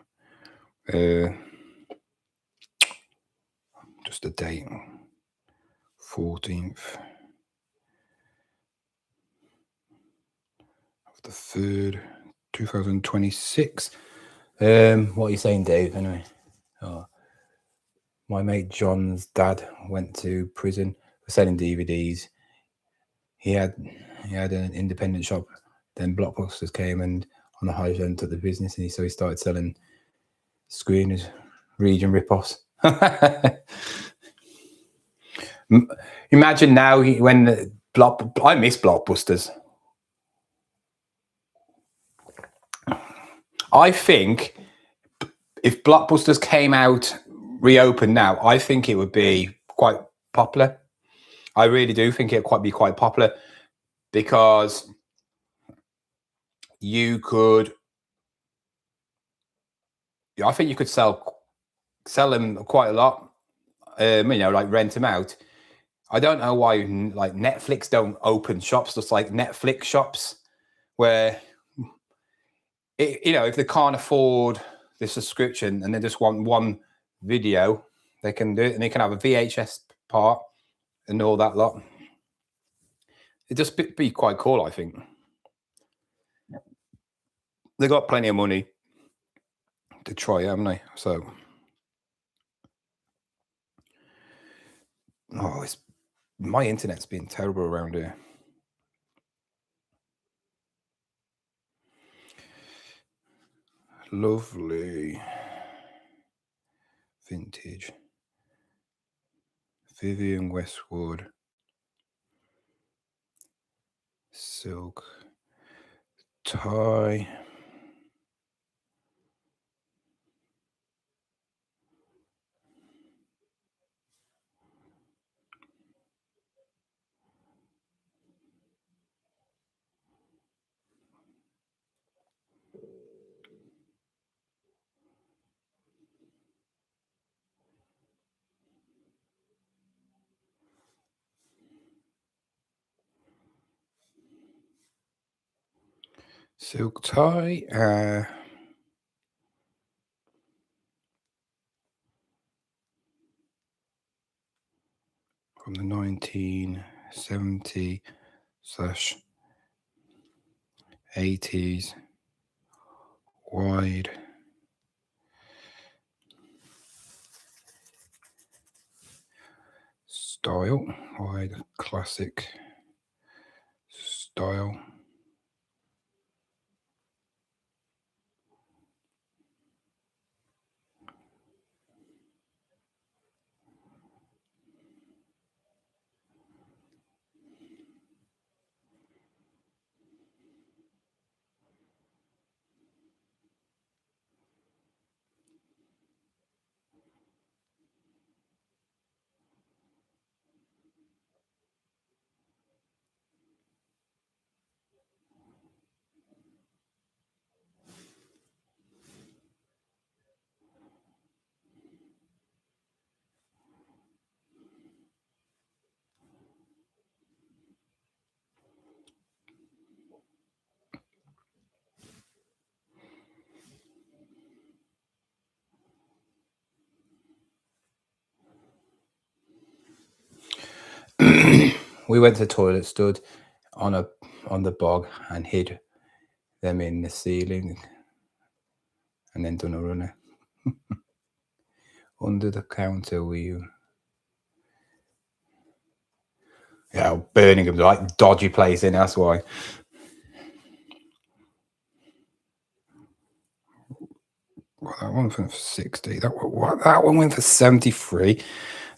Just the date. 14th of the 3rd, 2026. What are you saying, Dave? Anyway, my mate John's dad went to prison for selling DVDs. He had an independent shop. Then Blockbusters came and on the high end took the business, and so he started selling screeners, region rip-offs. Imagine now when I miss Blockbusters. I think if Blockbusters came out, reopened now, I think it would be quite popular. I really do think it would be quite popular because you could. I think you could sell them quite a lot. Like rent them out. I don't know why like Netflix don't open shops just like Netflix shops where if they can't afford the subscription and they just want one video, they can do it, and they can have a VHS part and all that lot. It'd just be quite cool, I think. They got plenty of money to try, haven't they? So, my internet's been terrible around here. Lovely. Vintage. Vivian Westwood. Silk tie. Silk tie. From the 1970/80s. Wide. Style. Wide classic style. We went to the toilet, stood on the bog and hid them in the ceiling and then done a runner. Under the counter Birmingham's like dodgy place in, that's why. Well, that one went for 60. That one went for 73.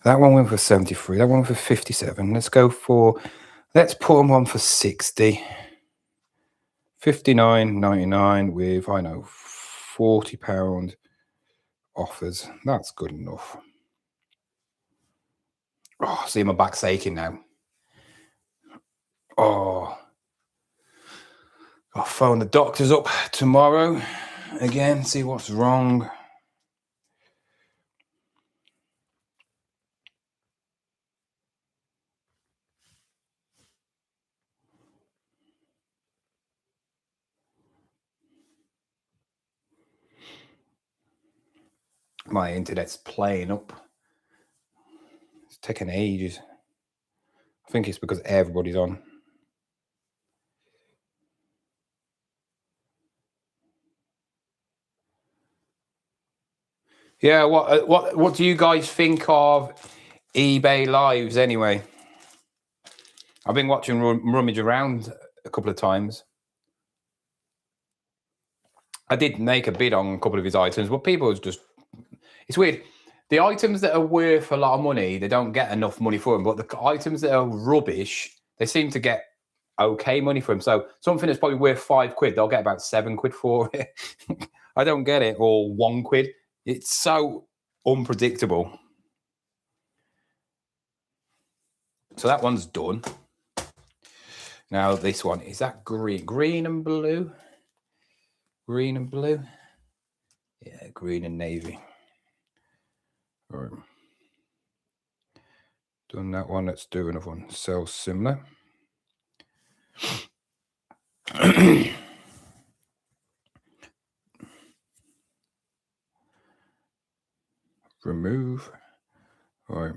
That one went for 73. That one went for 57. Let's put them on for 60. £59.99 with, I know, £40 offers. That's good enough. Oh, see, my back's aching now. Oh, I'll phone the doctors up tomorrow again, see what's wrong. My internet's playing up. It's taking ages. I think it's because everybody's on. Yeah, what do you guys think of eBay Lives anyway? I've been watching Rummage Around a couple of times. I did make a bid on a couple of his items, but people just, it's weird. The items that are worth a lot of money, they don't get enough money for them. But the items that are rubbish, they seem to get okay money for them. So something that's probably worth £5, they'll get about £7 for it. I don't get it. Or £1. It's so unpredictable. So that one's done. Now this one, is that green and blue? Green and blue? Yeah, green and navy. All right. Done that one. Let's do another one. Sell similar. Remove. All right.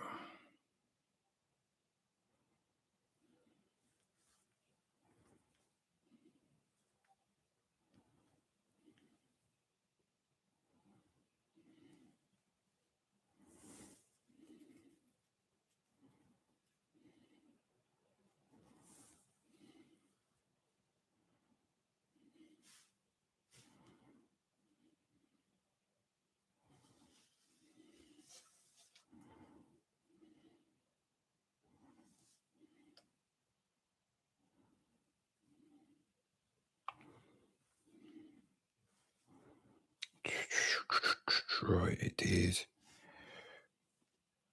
Right, it is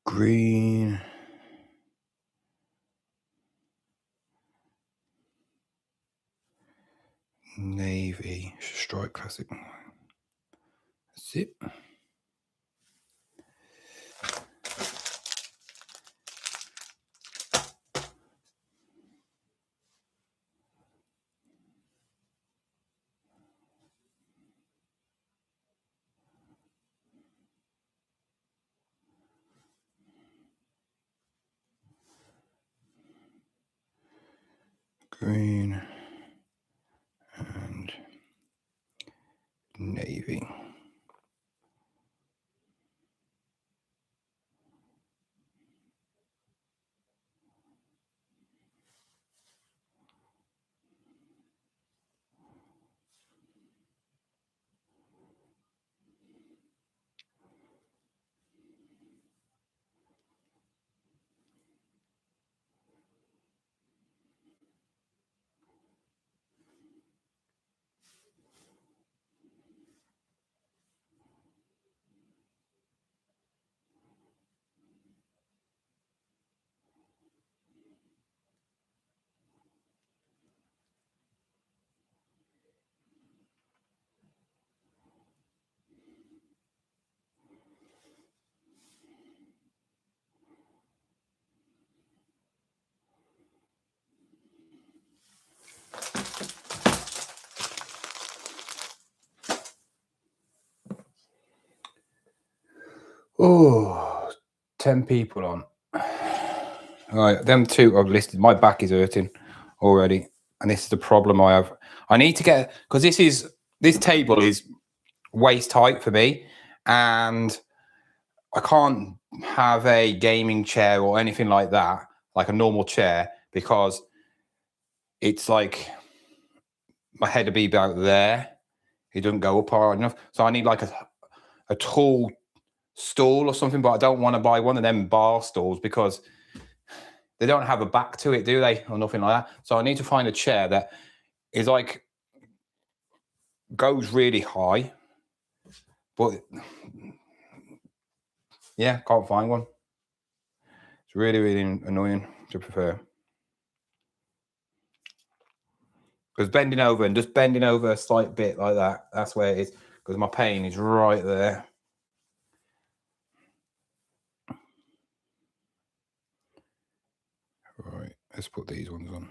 green, navy, strike classic. That's it. Green and navy. Oh, 10 people on. All right, them two I've listed. My back is hurting already, and this is the problem I have. I need to get, because this table is waist height for me, and I can't have a gaming chair or anything like that, like a normal chair, because it's like my head would be about there. It doesn't go up hard enough. So I need like a tall stool or something, but I don't want to buy one of them bar stools because they don't have a back to it, do they? Or nothing like that. So I need to find a chair that is like goes really high, but yeah, can't find one. It's really, really annoying to prefer. Because bending over and just bending over a slight bit like that, that's where it is. Because my pain is right there. Right, let's put these ones on.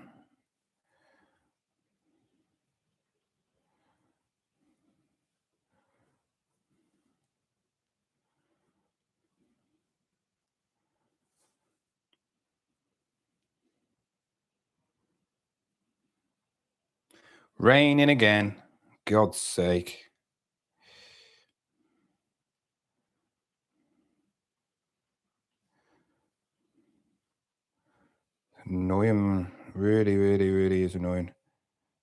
Raining again. God's sake. Annoying. Really, really, really is annoying.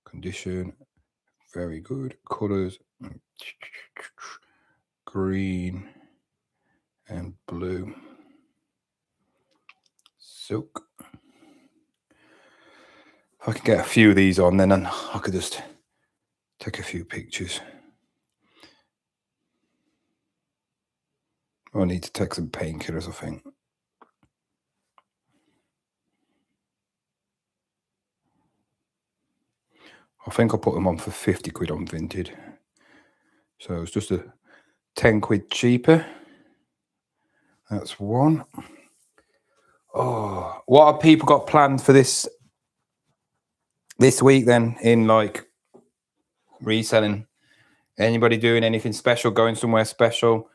Condition. Very good. Colors. Green and blue. Silk. If I could get a few of these on, then I could just take a few pictures. I need to take some painkillers, I think. I think I put them on for 50 quid on Vinted. So it's just a 10 quid cheaper. That's one. Oh, what have people got planned for this week then in like reselling? Anybody doing anything special, going somewhere special?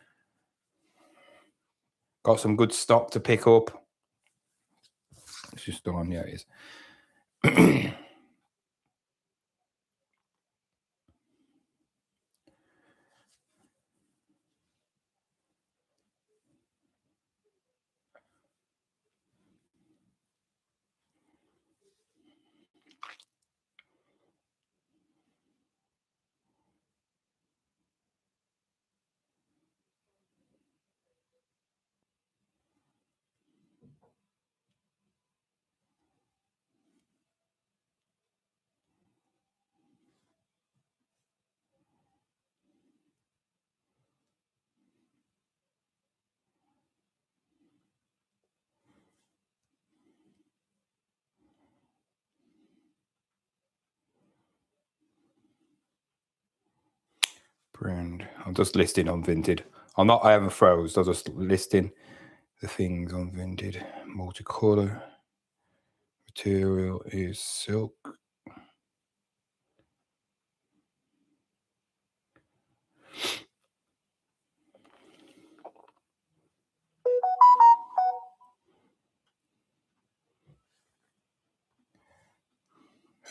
Got some good stock to pick up? It's just still on, yeah, it is. Brand. I'm just listing on Vinted. I haven't froze. I'm just listing the things on Vinted. Multicolor. Material is silk.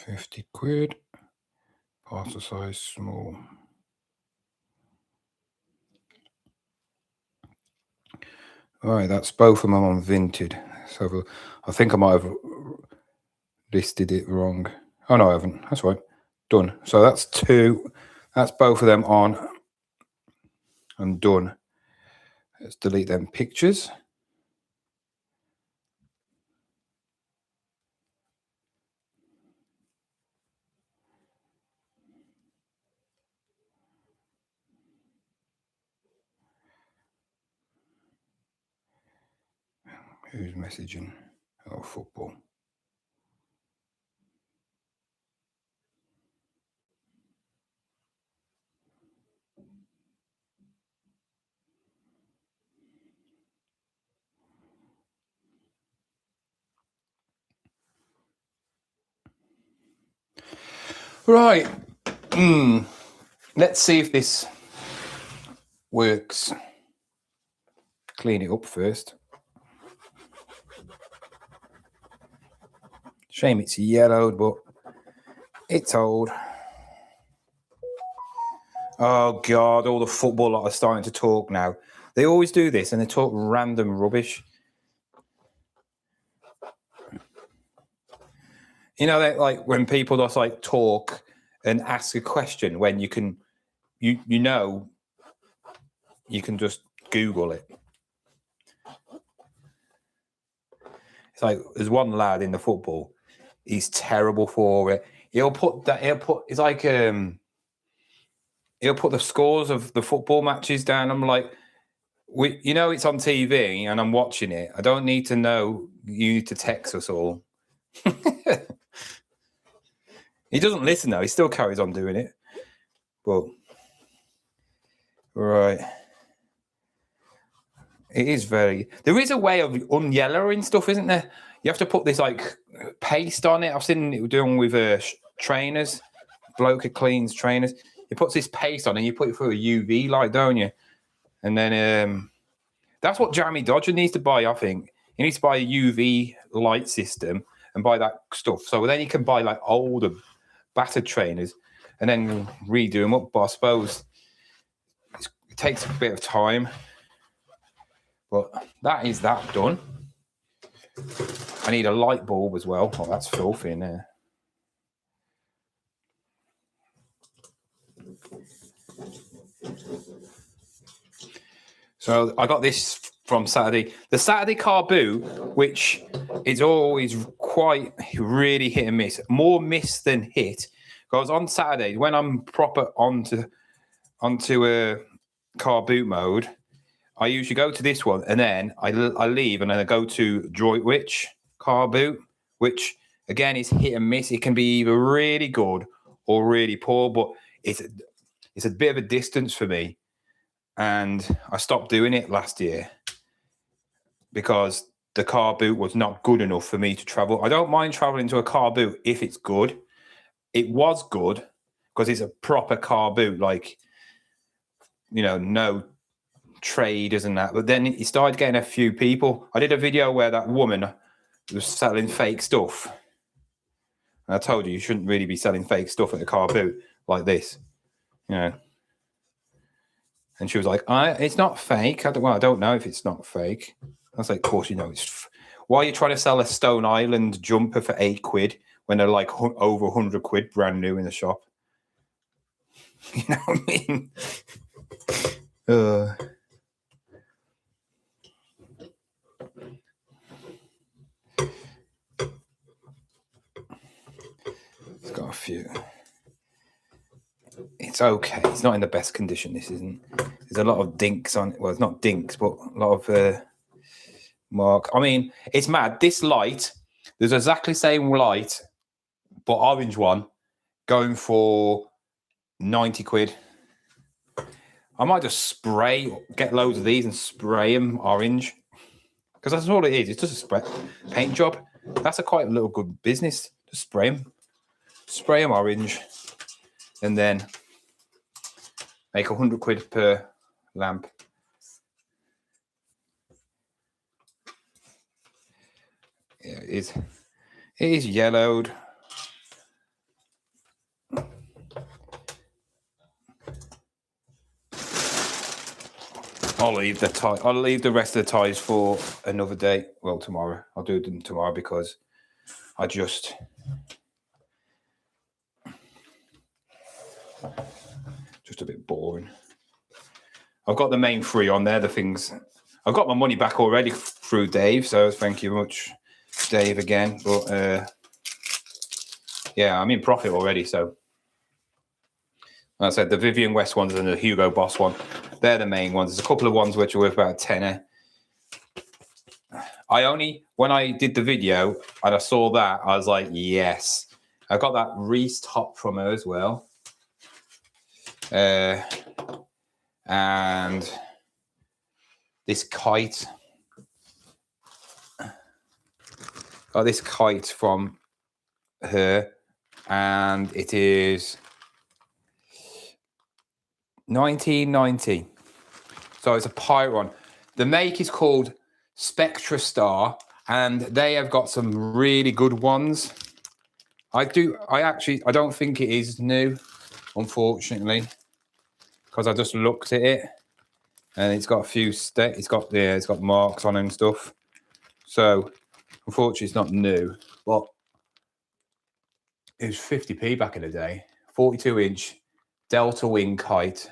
£50. Parcel size small. All right, that's both of them on Vinted. So I think I might have listed it wrong. Oh no, I haven't. That's right. Done. So that's two. That's both of them on and done. Let's delete them pictures. Who's messaging? Oh, football. Right. Let's see if this works. Clean it up first. Shame it's yellowed, but it's old. Oh God, all the football lot are starting to talk now. They always do this and they talk random rubbish. You know, that like when people just like talk and ask a question when you can, you know, you can just Google it. It's like there's one lad in the football. He's terrible for it. It's like he'll put the scores of the football matches down. I'm like, it's on TV and I'm watching it. I don't need to know. You need to text us all. He doesn't listen though. He still carries on doing it. But right. It is there is a way of unyellowing stuff, isn't there? You have to put this like paste on it. I've seen it doing with trainers. Bloke who cleans trainers. He puts this paste on and you put it through a UV light, don't you? And then that's what Jeremy Dodger needs to buy, I think. He needs to buy a UV light system and buy that stuff. So then he can buy like older battered trainers and then redo them up. But I suppose it takes a bit of time. But that is that done. I need a light bulb as well. Oh, that's filthy in there. So I got this from Saturday. The Saturday car boot, which is always quite really hit and miss. More miss than hit. Because on Saturday, when I'm proper onto a car boot mode, I usually go to this one and then I leave and then I go to Droitwich car boot, which again is hit and miss. It can be either really good or really poor, but it's a bit of a distance for me. And I stopped doing it last year because the car boot was not good enough for me to travel. I don't mind traveling to a car boot if it's good. It was good because it's a proper car boot, like, no traders and that. But then he started getting a few people. I did a video where that woman was selling fake stuff. And I told you shouldn't really be selling fake stuff at a car boot like this, And she was like, it's not fake. I don't know if it's not fake. I was like, of course you know it's. Why are you trying to sell a Stone Island jumper for £8 when they're like over £100 brand new in the shop? You know what I mean? It's got a few. It's okay. It's not in the best condition. This isn't. There's a lot of dinks on it. Well, it's not dinks, but a lot of mark. I mean, it's mad. This light, there's exactly the same light, but orange one, going for £90. I might just get loads of these and spray them orange, because that's all it is. It's just a paint job. That's a quite a little good business. Just spray them orange, and then make £100 per lamp. Yeah, it is yellowed. I'll leave the rest of the ties for another day. Well, tomorrow. I'll do them tomorrow because I just a bit boring. I've got the main 3 on there, the things. I've got my money back already through Dave, so thank you much, Dave, again. But yeah, I'm in profit already, so. Like I said, the Vivian West ones and the Hugo Boss one, they're the main ones. There's a couple of ones which are worth about a tenner. When I did the video and I saw that, I was like, yes. I got that Reese top from her as well. And this kite. Got this kite from her, and it is $19.90. So it's a pirate one. The make is called Spectra Star, and they have got some really good ones. I don't think it is new, unfortunately, because I just looked at it and it's got a few it's got marks on it and stuff. So unfortunately it's not new, but it was 50p back in the day. 42-inch Delta Wing kite,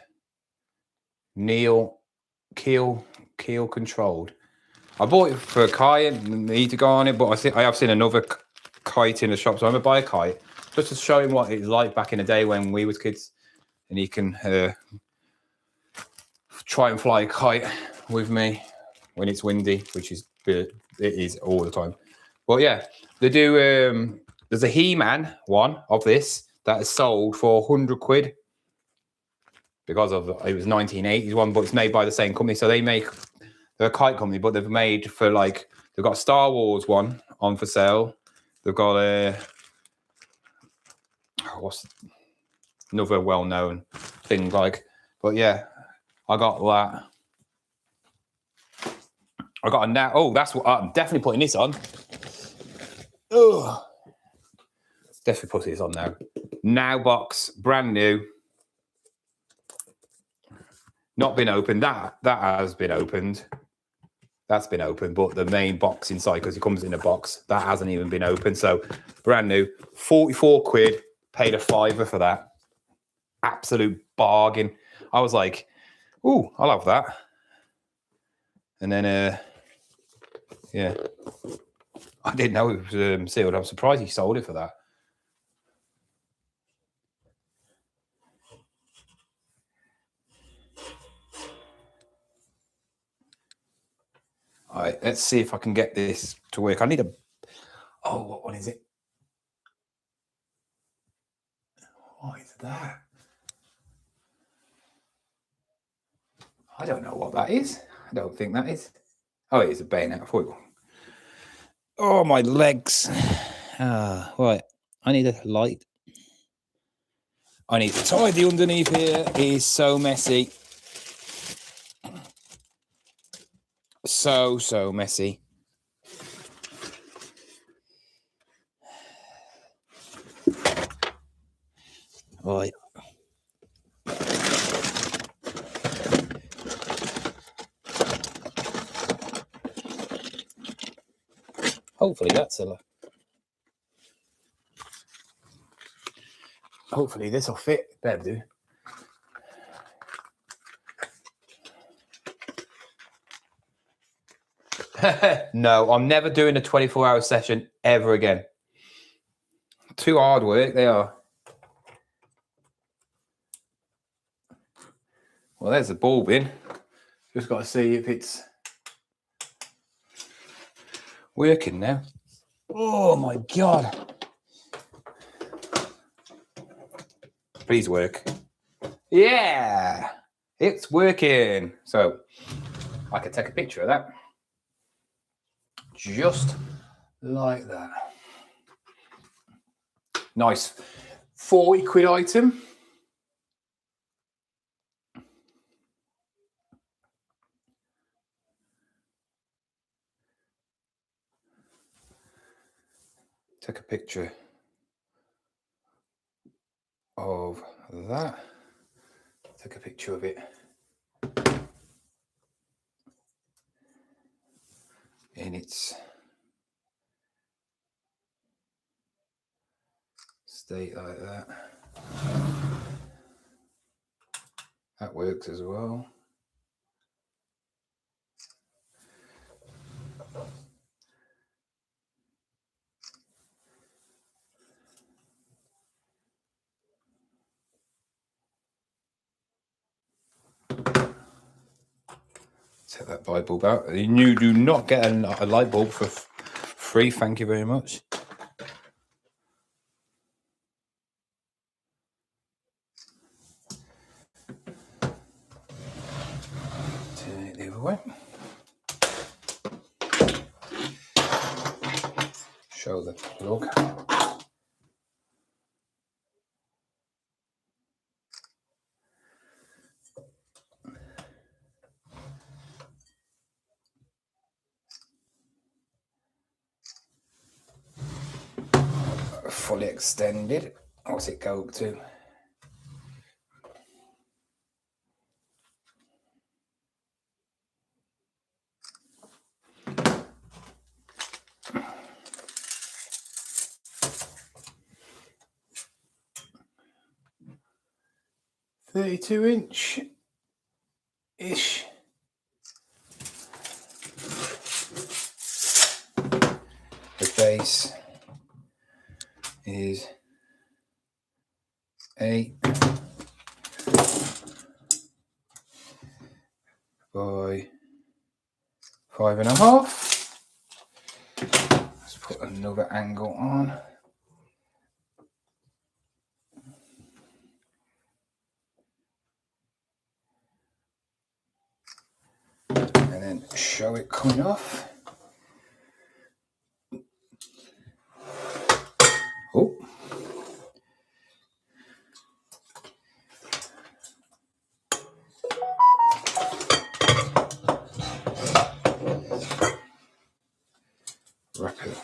keel controlled. I bought it for a kite and me to go on it, but I have seen another kite in the shop, so I'm gonna buy a kite just to show him what it's like back in the day when we was kids. and he can try and fly a kite with me when it's windy, which is it is all the time. But yeah, they do. There's a He-Man one of this that is sold for 100 quid because of it was 1980s one, but it's made by the same company. So they're a kite company, but they've made for like they've got a Star Wars one on for sale. They've got a what's another well-known thing like, but yeah, I got that. I got a now. Oh, that's what I'm definitely putting this on. Oh, definitely putting this on now. Now box, brand new. Not been opened. That has been opened. That's been opened, but the main box inside, because it comes in a box, that hasn't even been opened. So brand new, 44 quid. Paid a £5 for that. Absolute bargain. I was like, "Ooh, I'll have that." And then, yeah, I didn't know it was sealed. I'm surprised he sold it for that. All right, let's see if I can get this to work. I need a... Oh, what one is it? What is that? I don't know what that is. I don't think that is. Oh, it is a bayonet. I thought it was... Oh, my legs. Right. I need a light. I need to tidy underneath here. It is so messy. So messy. Right. Hopefully that's a... Hopefully this will fit. Better do. No, I'm never doing a 24-hour session ever again. Too hard work, they are. Well, there's the bulb in. Just got to see if it's working now. Oh my God. Please work. Yeah, it's working. So I can take a picture of that. Just like that. Nice 40 quid item. Take a picture of that. Take a picture of it. In its state like that. That works as well. Take that light bulb out. You do not get a light bulb for free. Thank you very much. Turn it the other way. Show the plug. Fully extended. What's it go to? .32" ish. The base is 8. 5.5. Let's put another angle on. And then show it coming off. Oh. Wrap it.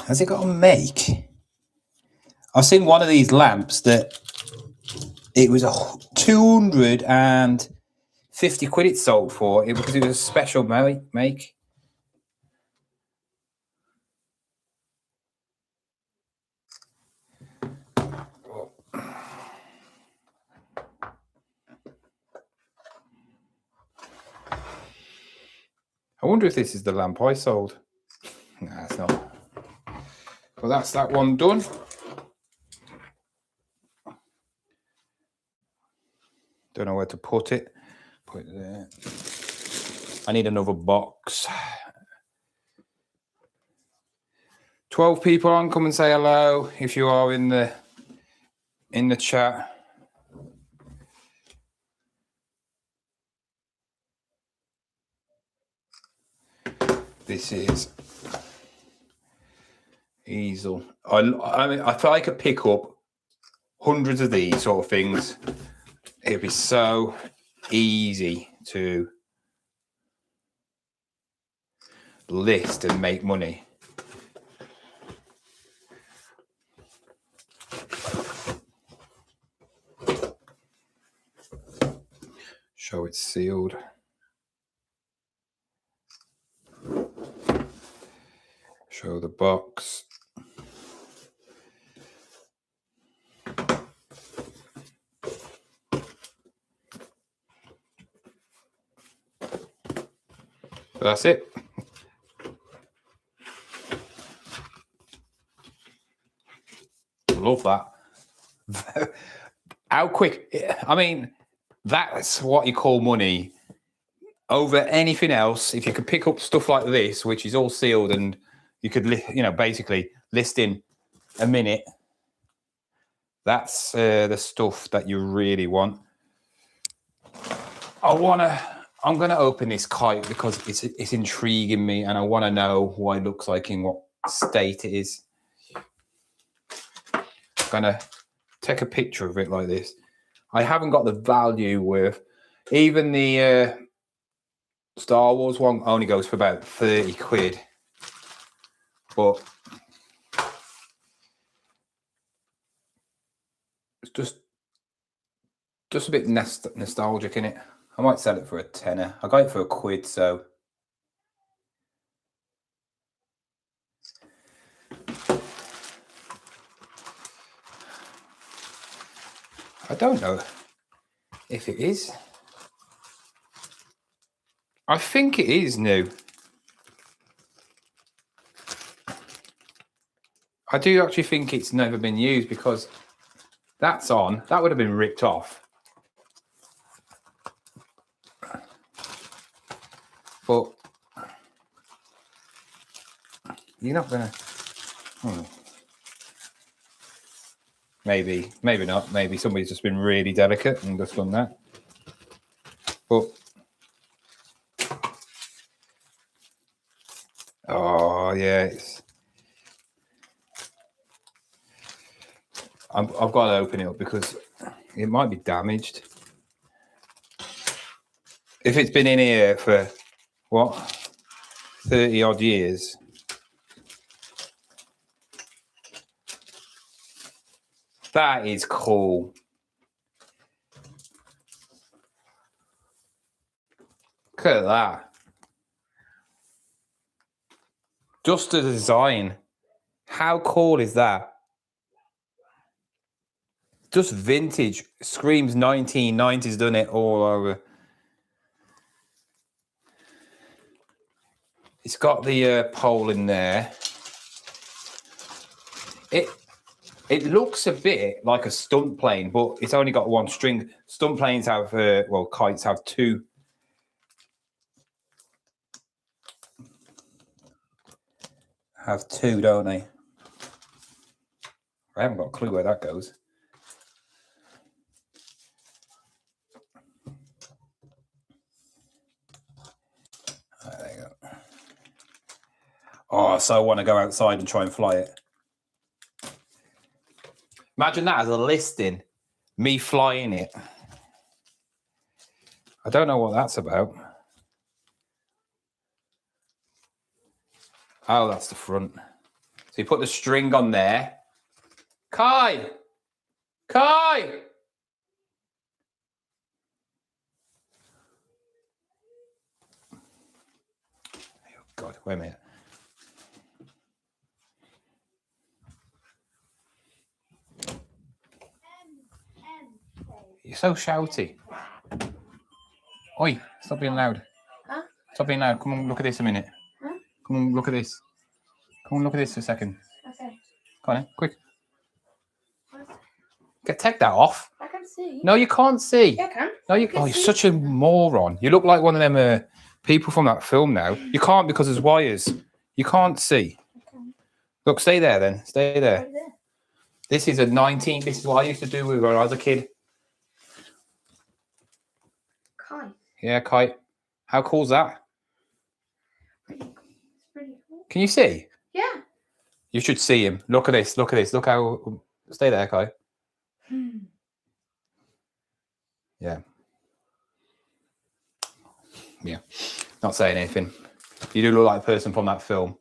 Has it got a make? I've seen one of these lamps that it was 250 quid it sold for it because it was a special make. I wonder if this is the lamp I sold. Nah, it's not. Well, that's that one done. Don't know where to put it. Put it there. I need another box. 12 people on. Come and say hello if you are in the chat. This is easel. I mean, I thought I could pick up hundreds of these sort of things. It'd be so easy to list and make money. Show it's sealed. Show the box. That's it. Love that. How quick? I mean, that's what you call money over anything else. If you could pick up stuff like this, which is all sealed, and you could, basically list in a minute. That's the stuff that you really want. I'm gonna open this kite because it's intriguing me, and I want to know what it looks like in what state it is. I'm gonna take a picture of it like this. I haven't got the value with even the Star Wars one only goes for about 30 quid, but it's just a bit nostalgic in it. I might sell it for a tenner. I got it for £1, so I don't know if it is. I think it is new. I do actually think it's never been used because that's on. That would have been ripped off. But you're not going to... Maybe not. Maybe somebody's just been really delicate and just done that. But... Oh, yeah. I've got to open it up because it might be damaged. If it's been in here for, 30 odd years. That is cool. Look at that. Just the design. How cool is that? just vintage. Screams 1990s, doesn't it? All over. It's got the pole in there. It looks a bit like a stunt plane, but it's only got one string. Stunt planes have, well, kites have two. Have two, don't they? I haven't got a clue where that goes. Right, there you go. Oh, so I want to go outside and try and fly it. Imagine that as a listing, me flying it. I don't know what that's about. Oh, that's the front. So you put the string on there. Kai! Kai! Oh, God, wait a minute. You're so shouty. Oi, stop being loud. Huh? Stop being loud. Come on, look at this a minute. Huh? Come on, look at this. Come on, look at this a second. Okay. Come on, quick. What? Take that off. I can see. No, you can't see. Yeah, I can. No, you. Oh, you're such a moron. You look like one of them people from that film now. You can't because there's wires. You can't see. Okay. Look, stay there then. Stay there. Right there. This is a 19. This is what I used to do when I was a kid. Kite. Yeah, kite. How cool's that? It's pretty cool. Can you see? Yeah. You should see him. Look at this. Look at this. Look how. Stay there, Kai. Yeah. Yeah. Not saying anything. You do look like a person from that film.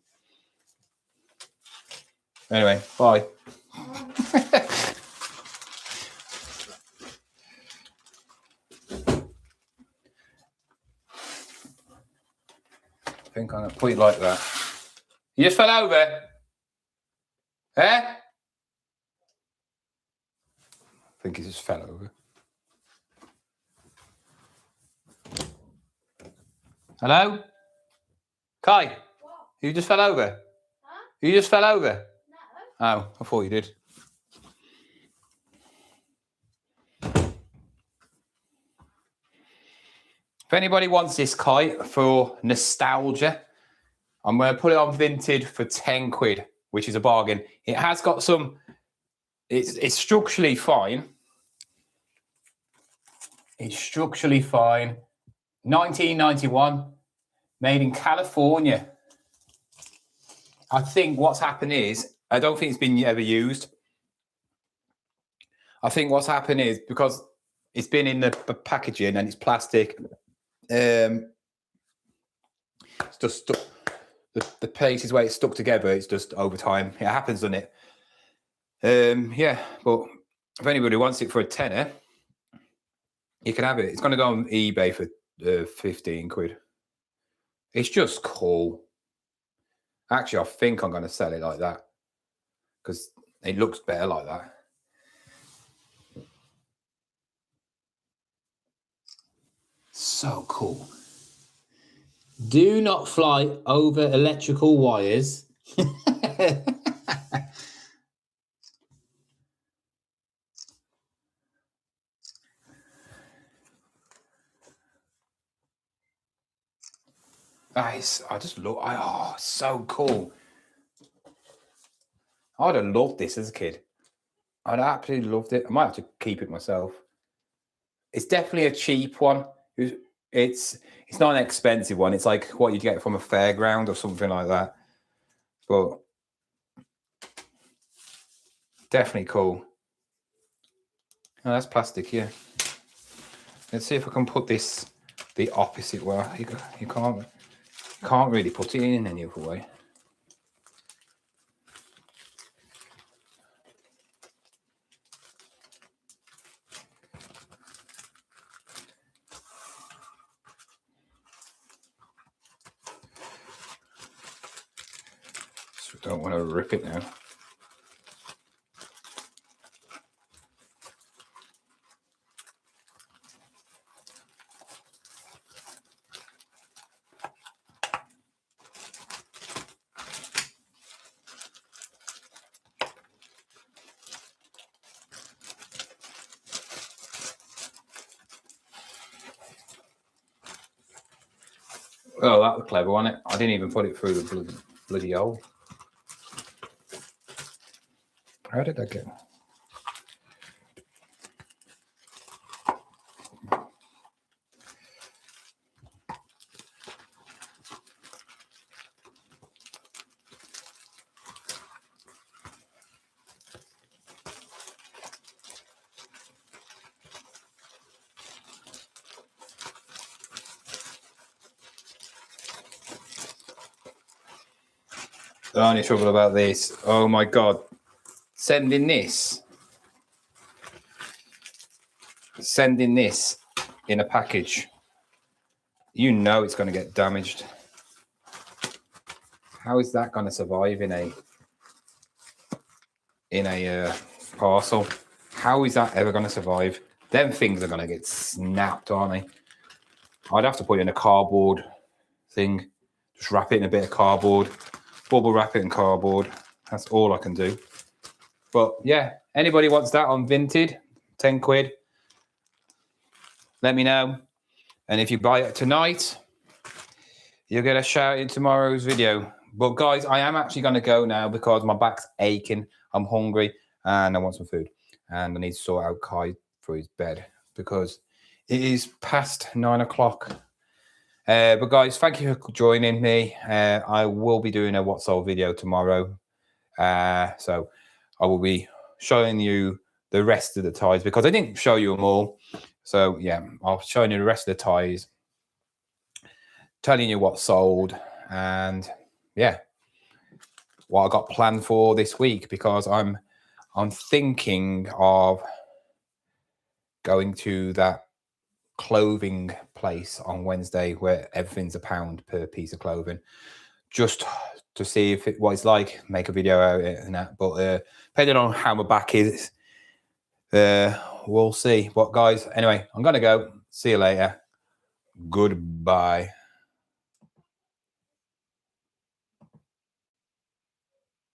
Anyway, bye. I think I'm going to put it like that. You just fell over? Eh? I think he just fell over. Hello? Kai? What? You just fell over? Huh? You just fell over? No. Oh, I thought you did. If anybody wants this kite for nostalgia, I'm going to put it on Vinted for 10 quid, which is a bargain. It has got some, it's structurally fine. It's structurally fine. 1991, made in California. I think what's happened is, I don't think it's been ever used. I think what's happened is because it's been in the packaging and it's plastic, it's just stuck. The places where it's stuck together, it's just over time. It happens, doesn't it? Yeah, but if anybody wants it for a tenner, you can have it. It's going to go on eBay for 15 quid. It's just cool. Actually, I think I'm going to sell it like that because it looks better like that. So cool. Do not fly over electrical wires. Guys, I just look. Oh, so cool. I'd have loved this as a kid. I'd absolutely loved it. I might have to keep it myself. It's definitely a cheap one. It's not an expensive one. It's like what you'd get from a fairground or something like that. But definitely cool. Oh, that's plastic, yeah. Let's see if I can put this the opposite way. You can't really put it in any other way. So I don't want to rip it now. Oh, that was clever, wasn't it? I didn't even put it through the bloody hole. How did I go? The only trouble about this, oh my God, sending this in a package, you know it's going to get damaged. How is that going to survive in a parcel? How is that ever going to survive? Them things are going to get snapped, aren't they? I'd have to put it in a cardboard thing. Just wrap it in a bit of cardboard, bubble wrap it in cardboard. That's all I can do. But yeah, anybody wants that on Vinted, 10 quid, let me know. And if you buy it tonight, you'll get a shout in tomorrow's video. But guys, I am actually going to go now because my back's aching. I'm hungry and I want some food. And I need to sort out Kai for his bed because it is past 9 o'clock. But guys, thank you for joining me. I will be doing a What's Sold video tomorrow. So I will be showing you the rest of the ties because I didn't show you them all. So yeah, I'll show you the rest of the ties, telling you what's sold, and yeah, what I got planned for this week because I'm thinking of going to that clothing place on Wednesday where everything's £1 per piece of clothing, just to see what it's like, make a video out of it and that. But depending on how my back is, we'll see. But guys, anyway, I'm gonna go. See you later. Goodbye.